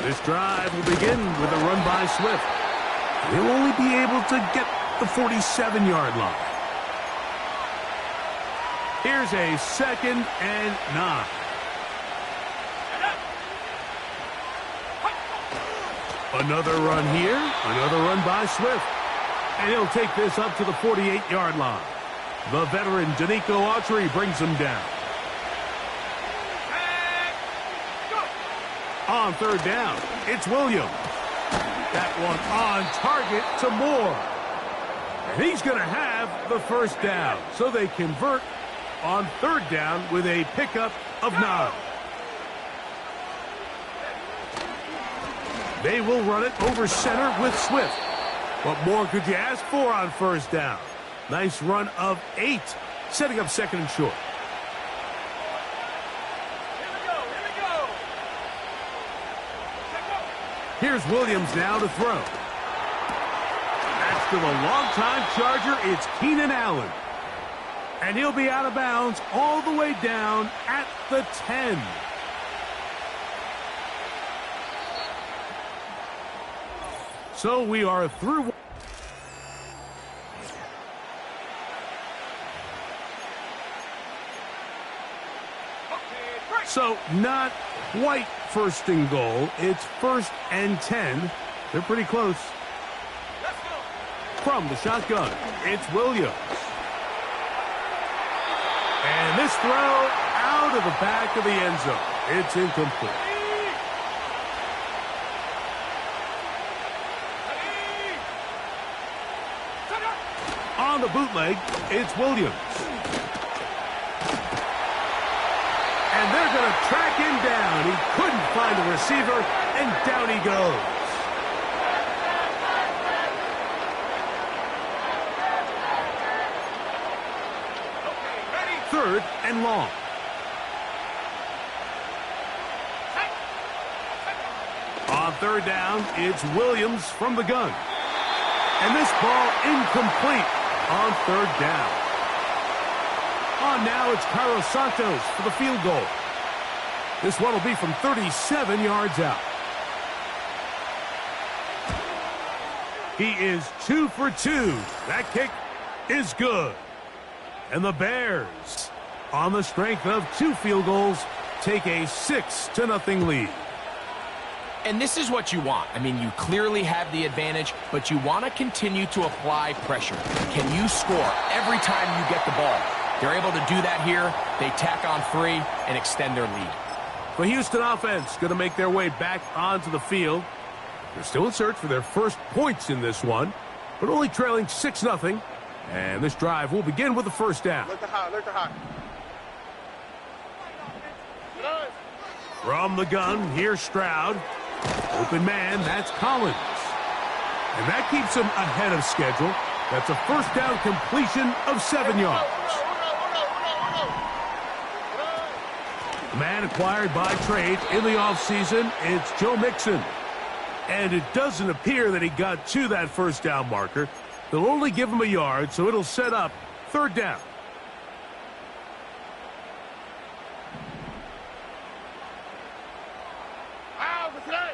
This drive will begin with a run by Swift. He'll only be able to get the 47-yard line. Here's a 2nd and 9. Another run here, another run by Swift. And he'll take this up to the 48-yard line. The veteran, Danico Autry, brings him down. On 3rd down, it's Williams. That one on target to Moore. And he's going to have the 1st down. So they convert on 3rd down with a pickup of 9. They will run it over center with Swift. What more could you ask for on 1st down? Nice run of 8 setting up second and short. Here's Williams now to throw. That's to the longtime Charger. It's Keenan Allen. And he'll be out of bounds all the way down at the 10. So we are through. So not quite first and goal. It's 1st and 10. They're pretty close. From the shotgun, it's Williams. And this throw out of the back of the end zone. It's incomplete. On the bootleg, it's Williams. And they're going to track him down. He couldn't find a receiver, and down he goes. Third and long. On third down, it's Williams from the gun. And this ball incomplete on third down. On now, it's Carlos Santos for the field goal. This one will be from 37 yards out. He is 2 for 2. That kick is good. And the Bears, on the strength of 2 field goals, take a 6-0 lead. And this is what you want. I mean, you clearly have the advantage, but you want to continue to apply pressure. Can you score every time you get the ball? They're able to do that here. They tack on 3 and extend their lead. The Houston offense going to make their way back onto the field. They're still in search for their first points in this one, but only trailing 6-0. And this drive will begin with the first down. From the gun, here's Stroud. Open man, that's Collins. And that keeps him ahead of schedule. That's a first down completion of 7 yards. The man acquired by trade in the offseason, it's Joe Mixon. And it doesn't appear that he got to that first down marker. They'll only give him a yard, so it'll set up third down.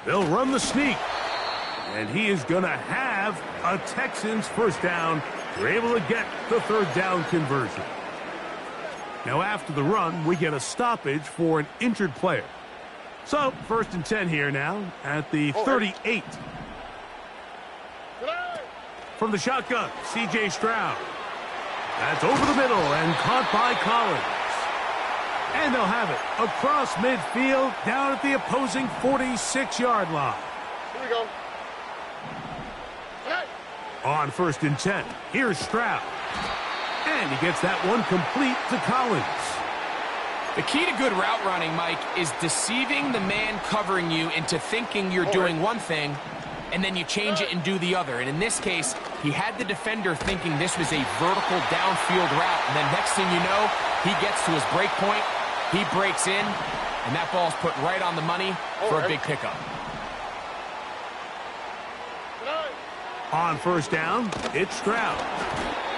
They'll run the sneak. And he is going to have a Texans first down. They're able to get the third down conversion. Now after the run, we get a stoppage for an injured player. So, 1st and 10 here now at the 38. From the shotgun, C.J. Stroud. That's over the middle and caught by Collins. And they'll have it across midfield down at the opposing 46-yard line. Here we go. On 1st and 10, here's Stroud. And he gets that one complete to Collins. The key to good route running, Mike, is deceiving the man covering you into thinking you're doing one thing, and then you change it and do the other. And in this case, he had the defender thinking this was a vertical downfield route, and then next thing you know, he gets to his break point, he breaks in, and that ball's put right on the money for a big pickup. On first down, it's Stroud.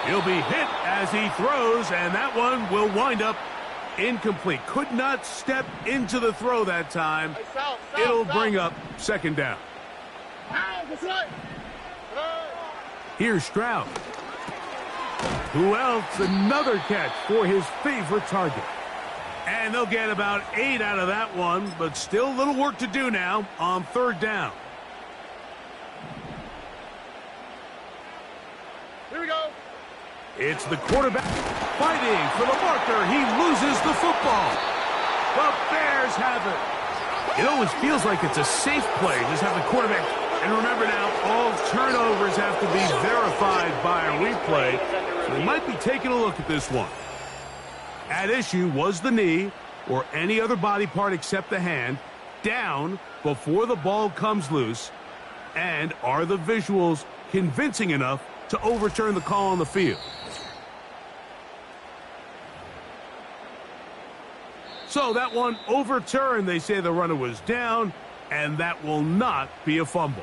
He'll be hit as he throws, and that one will wind up incomplete. Could not step into the throw that time. It'll bring up second down. Here's Stroud. Who else? Another catch for his favorite target. And they'll get about 8 out of that one, but still a little work to do now on third down. Here we go. It's the quarterback fighting for the marker. He loses the football. The Bears have it. It always feels like it's a safe play. Just have the quarterback. And remember now, all turnovers have to be verified by a replay. So they might be taking a look at this one. At issue was the knee or any other body part except the hand down before the ball comes loose. And are the visuals convincing enough to overturn the call on the field? So that one overturned. They say the runner was down, and that will not be a fumble.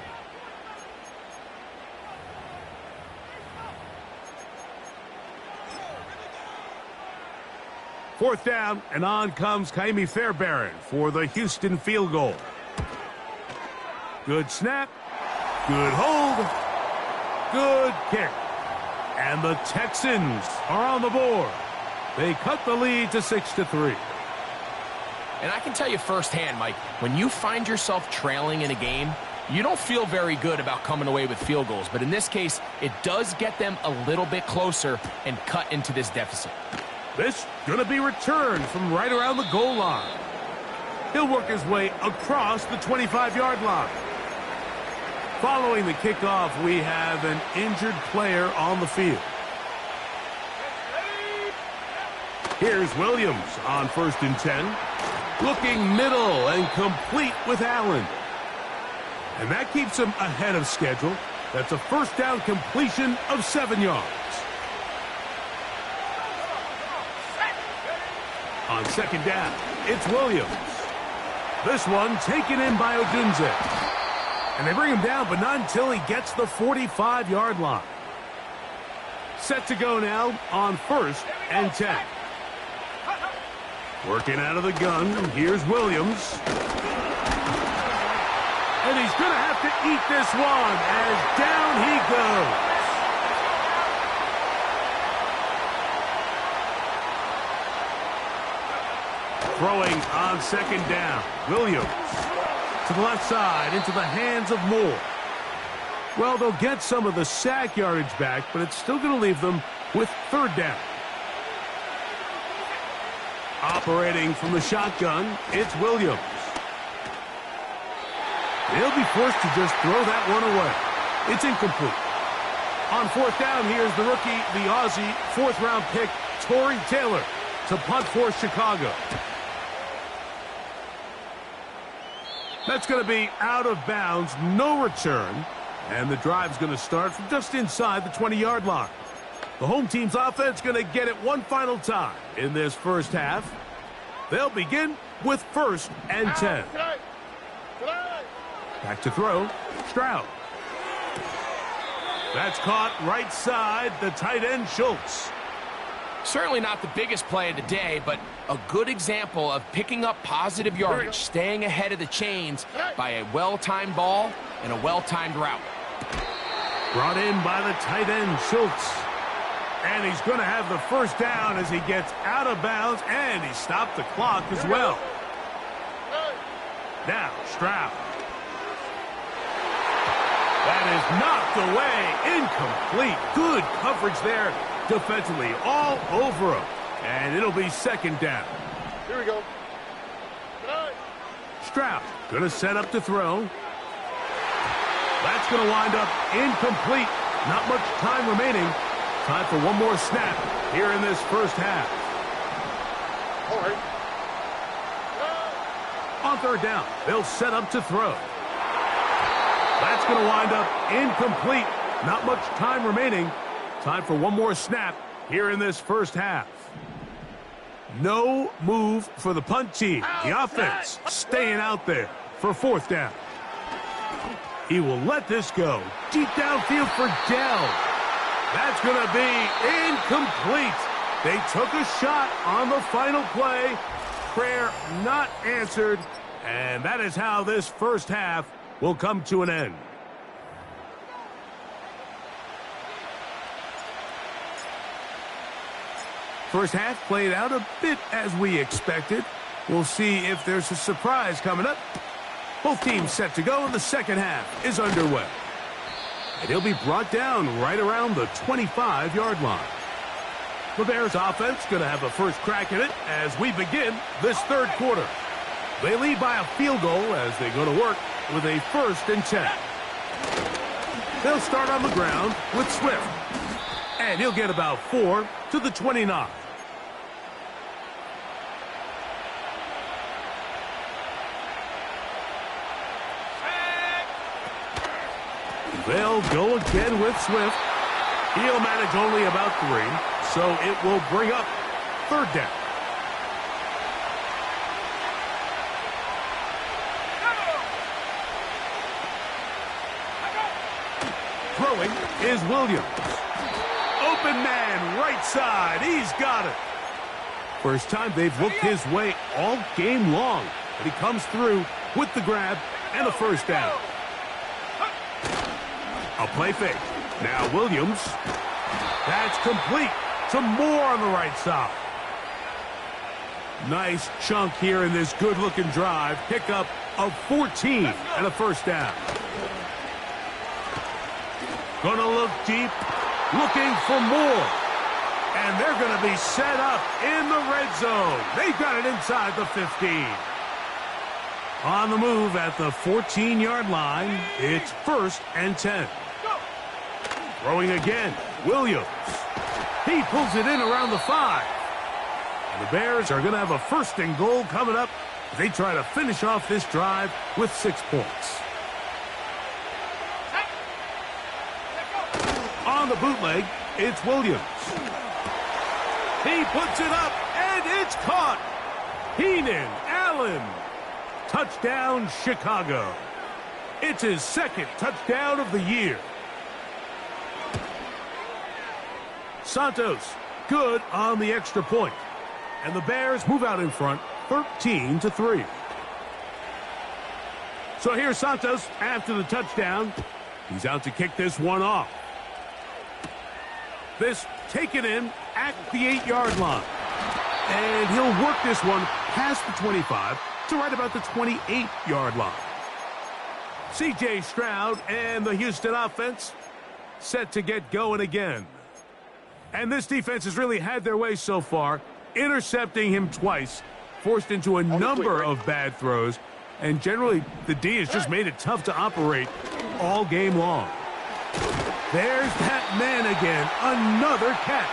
Fourth down, and on comes Kaimi Fairbairn for the Houston field goal. Good snap, good hold, good kick. And the Texans are on the board. They cut the lead to 6-3. And I can tell you firsthand, Mike, when you find yourself trailing in a game, you don't feel very good about coming away with field goals. But in this case, it does get them a little bit closer and cut into this deficit. This going to be returned from right around the goal line. He'll work his way across the 25-yard line. Following the kickoff, we have an injured player on the field. Here's Williams on 1st and 10. Looking middle and complete with Allen. And that keeps him ahead of schedule. That's a first down completion of 7 yards. On 2nd down, it's Williams. This one taken in by Odunze. And they bring him down, but not until he gets the 45-yard line. Set to go now on 1st and 10. Working out of the gun, here's Williams. And he's going to have to eat this one as down he goes. Throwing on 2nd down, Williams. To the left side, into the hands of Moore. Well, they'll get some of the sack yardage back, but it's still going to leave them with 3rd down. Operating from the shotgun, it's Williams. They'll be forced to just throw that one away. It's incomplete. On 4th down, here's the rookie, the Aussie, 4th-round pick, Torrey Taylor, to punt for Chicago. That's going to be out of bounds, no return, and the drive's going to start from just inside the 20-yard line. The home team's offense going to get it one final time in this first half. They'll begin with 1st and 10. Back to throw, Stroud. That's caught right side, the tight end, Schultz. Certainly not the biggest play of the day, but a good example of picking up positive yardage, staying ahead of the chains by a well-timed ball and a well-timed route. Brought in by the tight end, Schultz. And he's going to have the first down as he gets out of bounds, and he stopped the clock as well. Now, Stroud. That is knocked away, incomplete. Good coverage there defensively, all over him. And it'll be 2nd down. Here we go. Stroud going to set up to throw. That's going to wind up incomplete. Not much time remaining. Time for one more snap here in this first half. All right. On 3rd down, they'll set up to throw. That's going to wind up incomplete. Not much time remaining. Time for one more snap here in this first half. No move for the punt team. The offense staying out there for 4th down. He will let this go. Deep downfield for Dell. That's going to be incomplete. They took a shot on the final play. Prayer not answered. And that is how this first half will come to an end. First half played out a bit as we expected. We'll see if there's a surprise coming up. Both teams set to go, and the second half is underway. And he'll be brought down right around the 25-yard line. The Bears offense going to have a first crack at it as we begin this 3rd quarter. They lead by a field goal as they go to work with a 1st and 10. They'll start on the ground with Swift. And he'll get about 4 to the 29. They'll go again with Swift. He'll manage only about 3, so it will bring up 3rd down. Throwing is Williams. Open man, right side. He's got it. First time they've looked his way all game long. But he comes through with the grab and a first down. A play fake. Now Williams. That's complete. Some more on the right side. Nice chunk here in this good-looking drive. Pickup of 14 and a first down. Gonna look deep, looking for more. And they're going to be set up in the red zone. They've got it inside the 15. On the move at the 14-yard line, it's 1st and 10. Throwing again, Williams. He pulls it in around the 5. And the Bears are going to have a 1st and goal coming up as they try to finish off this drive with 6 points. On the bootleg, it's Williams. He puts it up, and it's caught. Heenan Allen. Touchdown, Chicago. It's his 2nd touchdown of the year. Santos, good on the extra point. And the Bears move out in front, 13-3. So here's Santos after the touchdown. He's out to kick this one off. This taken in at the 8-yard line. And he'll work this one past the 25 to right about the 28-yard line. C.J. Stroud and the Houston offense set to get going again. And this defense has really had their way so far, intercepting him twice, forced into a number of bad throws, and generally the D has just made it tough to operate all game long. There's that man again, another catch.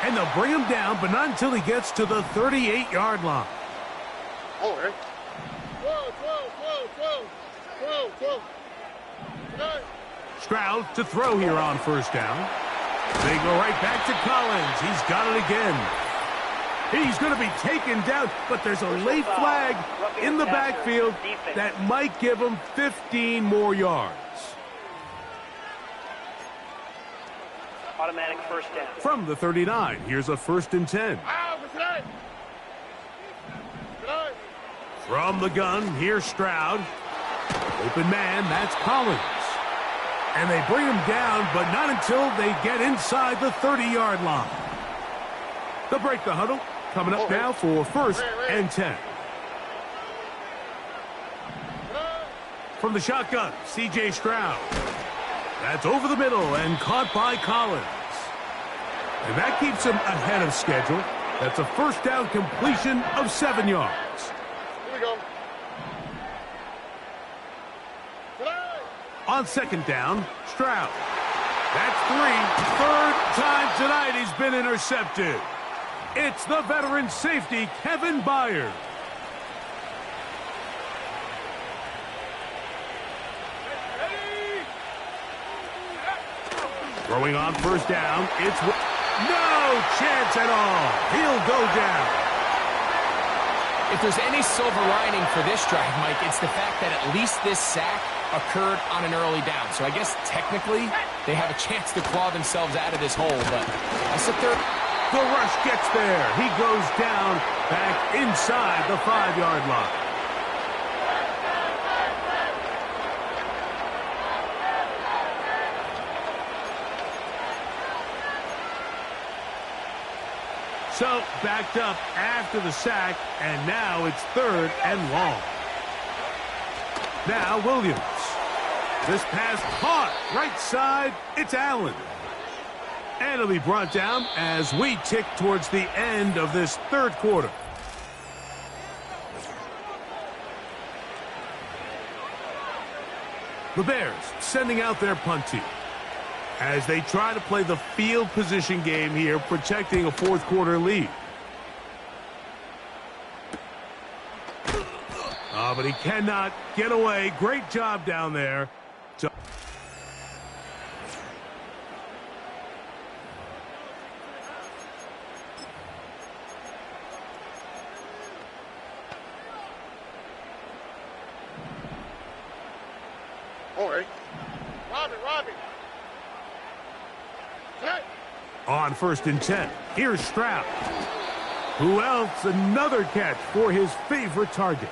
And they'll bring him down, but not until he gets to the 38-yard line. All right. Stroud to throw here on 1st down. They go right back to Collins. He's got it again. He's going to be taken down, but there's a late flag in the backfield that might give him 15 more yards. Automatic 1st down. From the 39, here's a 1st and 10. From the gun, here's Stroud. Open man, that's Collins. And they bring him down, but not until they get inside the 30-yard line. They'll break the huddle. Coming up now for 1st and 10. From the shotgun, C.J. Stroud. That's over the middle and caught by Collins. And that keeps him ahead of schedule. That's a 1st down completion of 7 yards. Here we go. On 2nd down, Stroud. That's 3. 3rd time tonight he's been intercepted. It's the veteran safety, Kevin Byard. Throwing on 1st down, it's no chance at all. He'll go down. If there's any silver lining for this drive, Mike, it's the fact that at least this sack occurred on an early down. So I guess technically they have a chance to claw themselves out of this hole, but that's the 3rd. The rush gets there. He goes down back inside the 5-yard line. So backed up after the sack, and now it's 3rd and long. Now Williams. This pass caught right side. It's Allen. And it'll be brought down as we tick towards the end of this 3rd quarter. The Bears sending out their punt team as they try to play the field position game here, protecting a 4th quarter lead. Oh, but he cannot get away. Great job down there. All right. Robbie. On 1st and 10, here's Stroud. Who else? Another catch for his favorite target.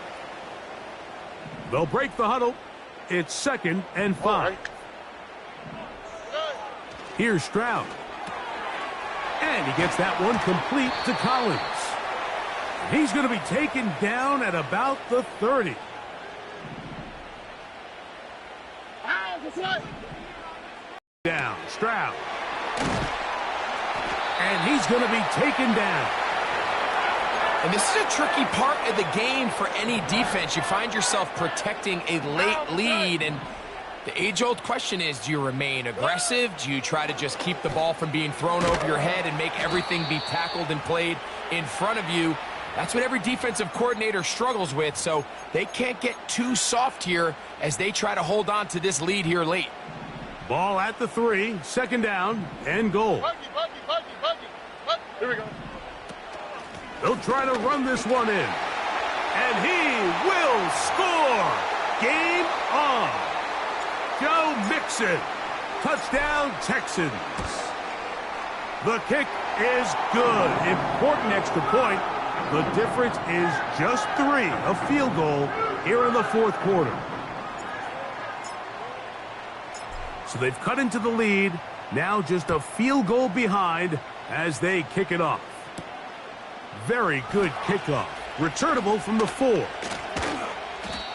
They'll break the huddle. It's 2nd and 5. Here's Stroud. And he gets that one complete to Collins. He's going to be taken down at about the 30. Down, Stroud. And he's going to be taken down. And this is a tricky part of the game for any defense. You find yourself protecting a late lead, and the age-old question is, do you remain aggressive? Do you try to just keep the ball from being thrown over your head and make everything be tackled and played in front of you? That's what every defensive coordinator struggles with, so they can't get too soft here as they try to hold on to this lead here late. Ball at the 3, 2nd down, and goal. Here we go. They'll try to run this one in. And he will score! Game on! Joe Mixon. Touchdown, Texans. The kick is good. Important extra point. The difference is just 3, a field goal here in the 4th quarter. So they've cut into the lead. Now just a field goal behind as they kick it off. Very good kickoff. Returnable from the 4.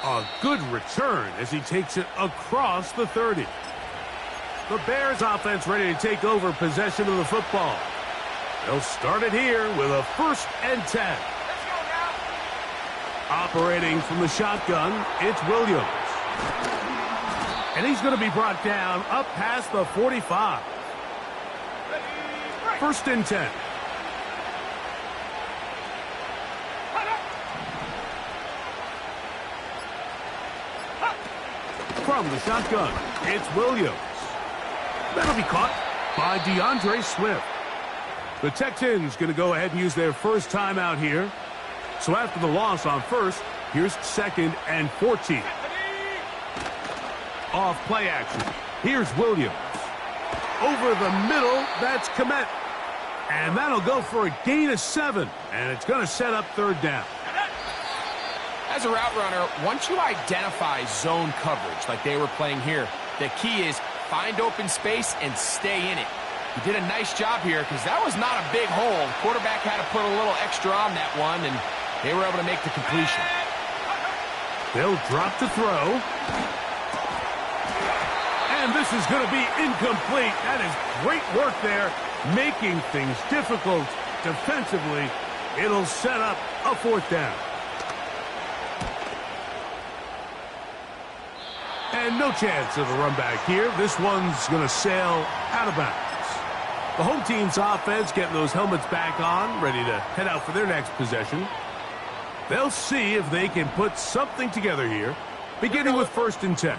A good return as he takes it across the 30. The Bears offense ready to take over possession of the football. They'll start it here with a 1st and 10. Operating from the shotgun, it's Williams. And he's going to be brought down up past the 45. 1st and 10. From the shotgun, it's Williams. That'll be caught by DeAndre Swift. The Texans going to go ahead and use their first timeout here. So after the loss on 1st, here's 2nd and 14. Off play action. Here's Williams. Over the middle, that's Kmet. And that'll go for a gain of 7. And it's going to set up 3rd down. As a route runner, once you identify zone coverage like they were playing here, the key is find open space and stay in it. He did a nice job here because that was not a big hole. The quarterback had to put a little extra on that one, and they were able to make the completion. They'll drop to throw. And this is going to be incomplete. That is great work there, making things difficult defensively. It'll set up a 4th down. And no chance of a run back here. This one's going to sail out of bounds. The home team's offense getting those helmets back on, ready to head out for their next possession. They'll see if they can put something together here, beginning with 1st and 10.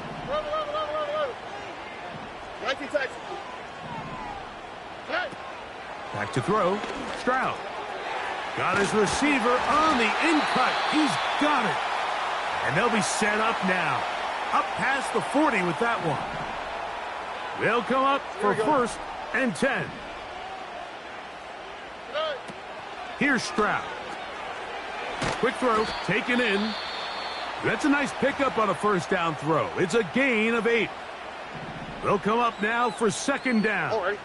Back to throw. Stroud. Got his receiver on the in-cut. He's got it. And they'll be set up now. Up past the 40 with that one. They'll come up for 1st and 10. Here's Stroud. Quick throw, taken in. That's a nice pickup on a 1st down throw. It's a gain of 8. They'll come up now for 2nd down.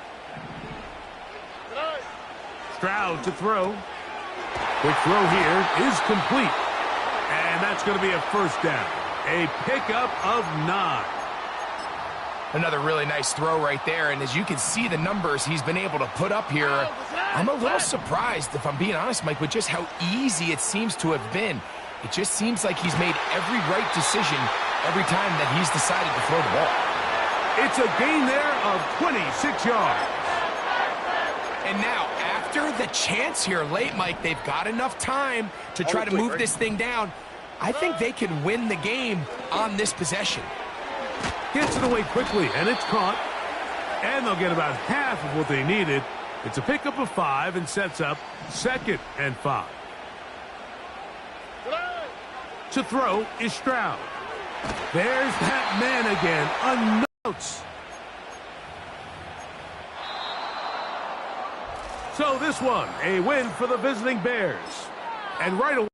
Stroud to throw. Quick throw here is complete. And that's going to be a 1st down. A pickup of 9. Another really nice throw right there, and as you can see the numbers he's been able to put up here, I'm a little surprised, if I'm being honest, Mike, with just how easy it seems to have been. It just seems like he's made every right decision every time that he's decided to throw the ball. It's a gain there of 26 yards. And now, after the chance here late, Mike, they've got enough time to try to move this thing down. I think they can win the game on this possession. Gets it away quickly, and it's caught. And they'll get about half of what they needed. It's a pickup of 5 and sets up 2nd and 5. To throw is Stroud. There's that man again. Unnoticed. So this one, a win for the visiting Bears. And right away,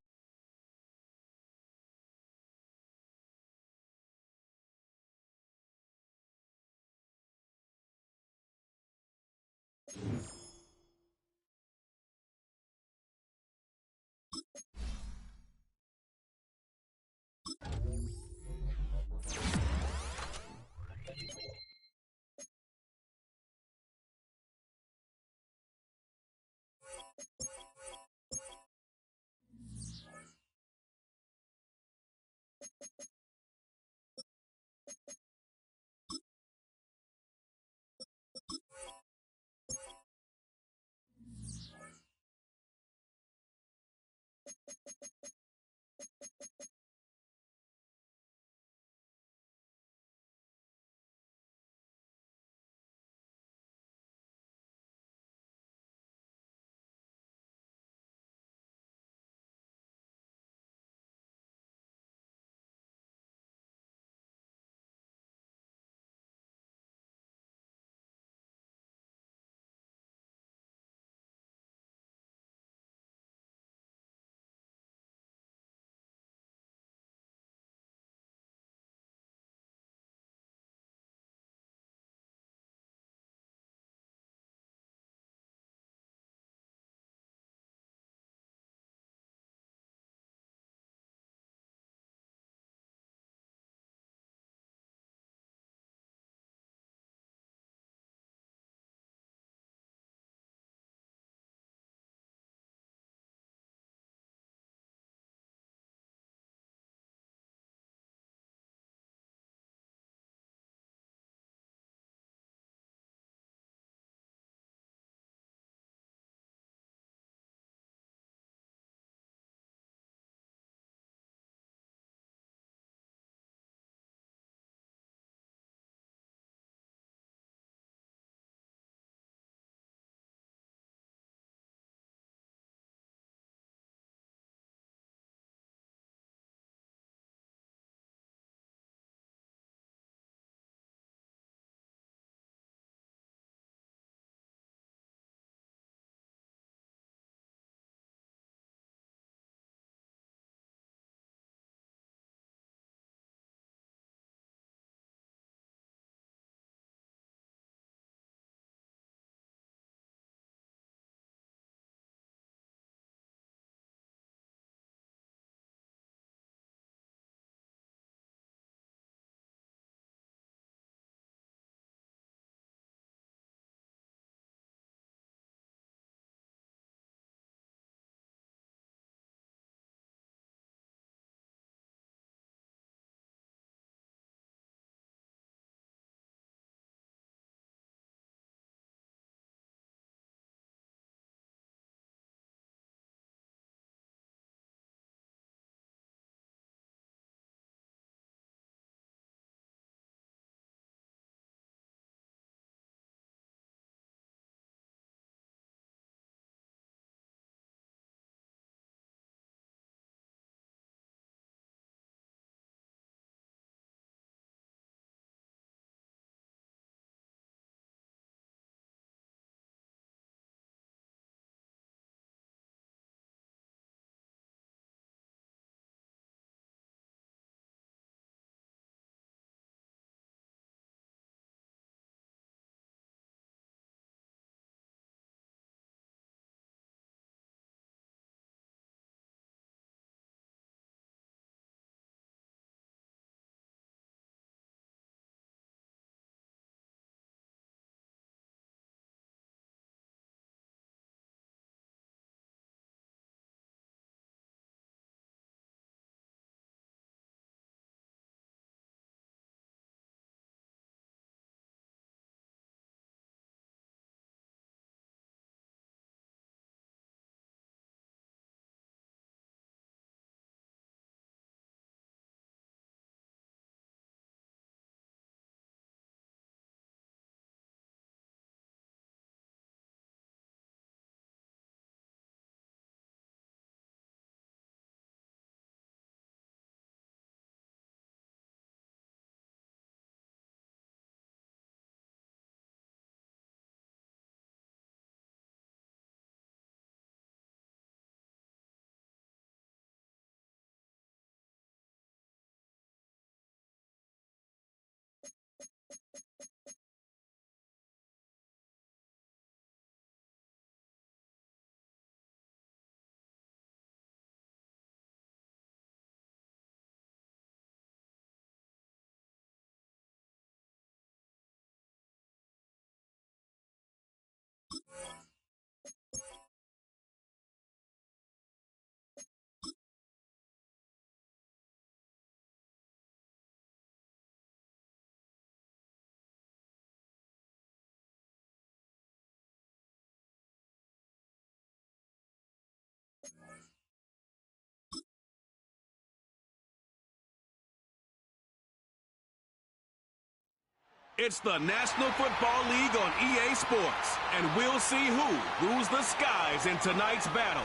It's the National Football League on EA Sports, and we'll see who rules the skies in tonight's battle.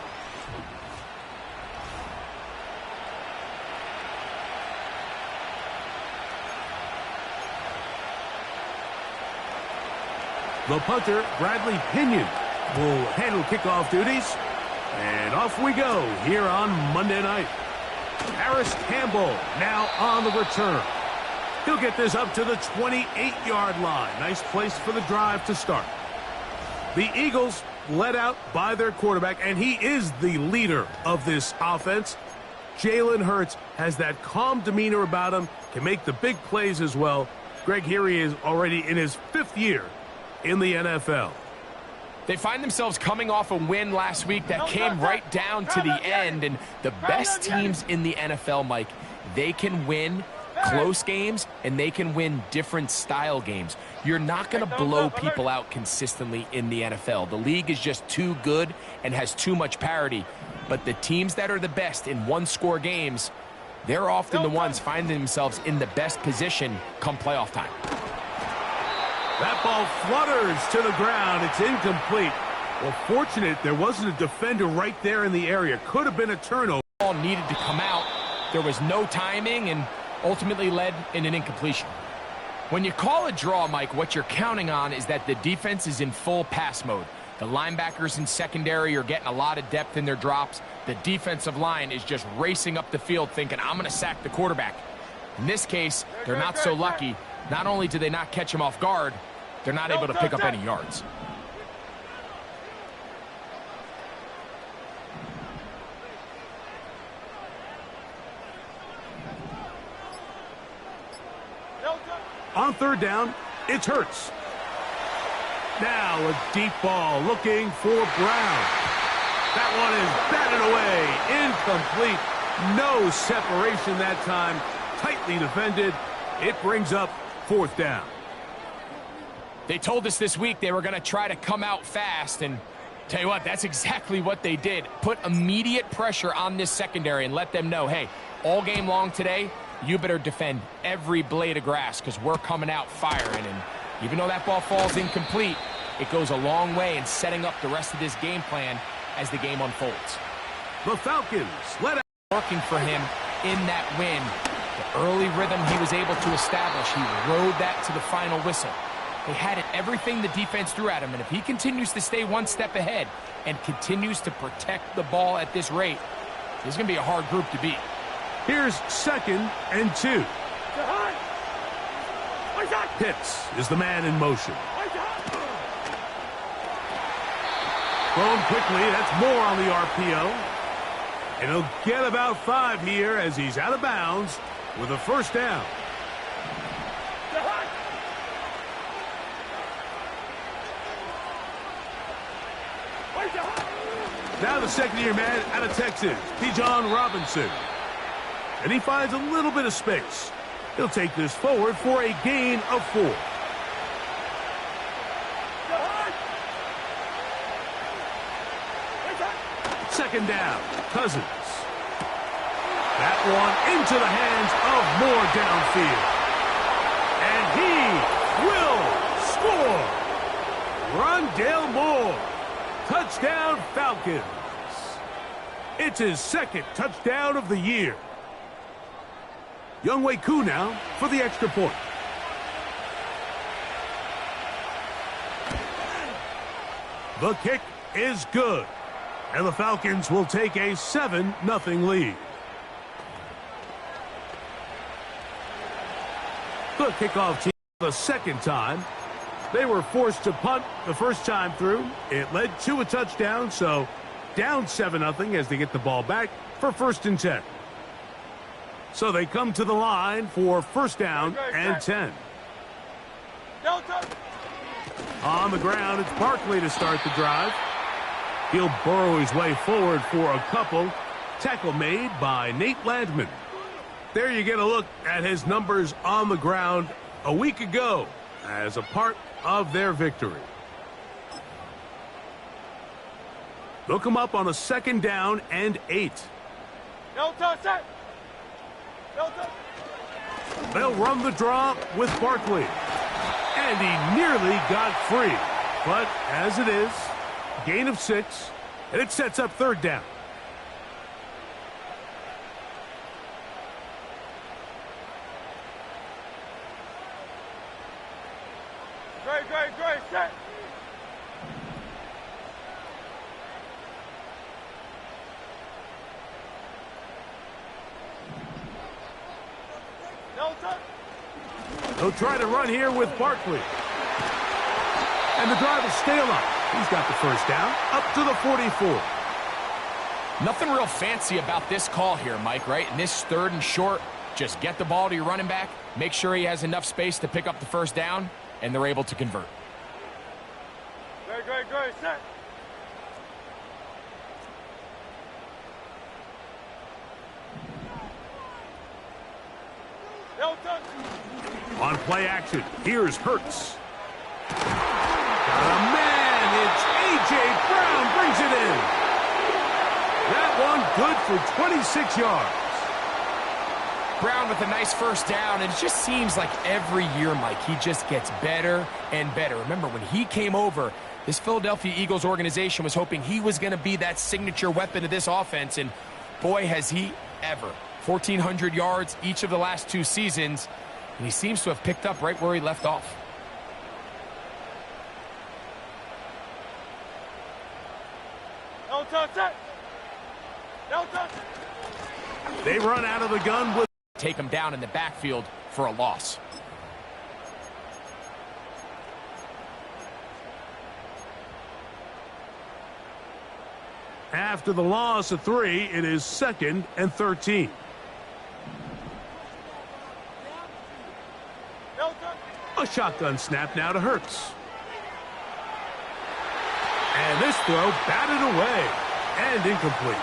The punter, Bradley Pinion, will handle kickoff duties. And off we go here on Monday night. Harris Campbell now on the return. He'll get this up to the 28-yard line. Nice place for the drive to start. The Eagles led out by their quarterback, and he is the leader of this offense. Jalen Hurts has that calm demeanor about him, can make the big plays as well. Greg, here he is already in his 5th year in the NFL. They find themselves coming off a win last week that came right down to the end, and the best teams in the NFL, Mike, they can win close games, and they can win different style games. You're not going to blow people out consistently in the NFL. The league is just too good and has too much parity. But the teams that are the best in one-score games, they're often the ones finding themselves in the best position come playoff time. That ball flutters to the ground. It's incomplete. Well, fortunate there wasn't a defender right there in the area. Could have been a turnover. The ball needed to come out. There was no timing and ultimately led in an incompletion. When you call a draw, Mike, what you're counting on is that the defense is in full pass mode. The linebackers in secondary are getting a lot of depth in their drops. The defensive line is just racing up the field thinking, I'm going to sack the quarterback. In this case, they're not so lucky. Not only do they not catch him off guard, they're not able to pick up any yards. On third down, it's Hurts. Now a deep ball looking for Brown. That one is batted away. Incomplete. No separation that time. Tightly defended. It brings up 4th down. They told us this week they were going to try to come out fast, and tell you what, that's exactly what they did. Put immediate pressure on this secondary and let them know, hey, all game long today, you better defend every blade of grass because we're coming out firing. And even though that ball falls incomplete, it goes a long way in setting up the rest of this game plan as the game unfolds. The Falcons let out. Working for him in that win. The early rhythm he was able to establish, he rode that to the final whistle. They had it, everything the defense threw at him, and if he continues to stay one step ahead and continues to protect the ball at this rate, this is going to be a hard group to beat. Here's 2nd and 2. Pitts is the man in motion. Thrown quickly, that's more on the RPO. And he'll get about 5 here as he's out of bounds with a 1st down. Now the 2nd-year man out of Texas, Bijan Robinson. And he finds a little bit of space. He'll take this forward for a gain of 4. Second down, Cousins. That one into the hands of Moore downfield. And he will score. Rondale Moore. Touchdown, Falcons. It's his 2nd touchdown of the year. Younghoe Koo now for the extra point. The kick is good. And the Falcons will take a 7-0 lead. The kickoff team the 2nd time. They were forced to punt the first time through. It led to a touchdown, so down 7-0 as they get the ball back for 1st and 10. So they come to the line for 1st down and 10. On the ground, it's Barkley to start the drive. He'll burrow his way forward for a couple. Tackle made by Nate Landman. There you get a look at his numbers on the ground a week ago as a part of their victory. They'll come up on a 2nd down and 8. They'll run the draw with Barkley. And he nearly got free. But as it is, gain of 6, and it sets up 3rd down. Great, set. They'll try to run here with Barkley. And the drive will stay alive. He's got the 1st down, up to the 44. Nothing real fancy about this call here, Mike, right? In this 3rd and short, just get the ball to your running back, make sure he has enough space to pick up the 1st down, and they're able to convert. Great, set. On play action, here's Hurts. Got a man, it's A.J. Brown brings it in. That one good for 26 yards. Brown with a nice 1st down, and it just seems like every year, Mike, he just gets better and better. Remember, when he came over, this Philadelphia Eagles organization was hoping he was going to be that signature weapon of this offense, and boy, has he ever. 1,400 yards each of the last 2 seasons, and he seems to have picked up right where he left off. They run out of the gun with... Take him down in the backfield for a loss. After the loss of 3, it is 2nd and 13. A shotgun snap now to Hurts. And this throw batted away and incomplete.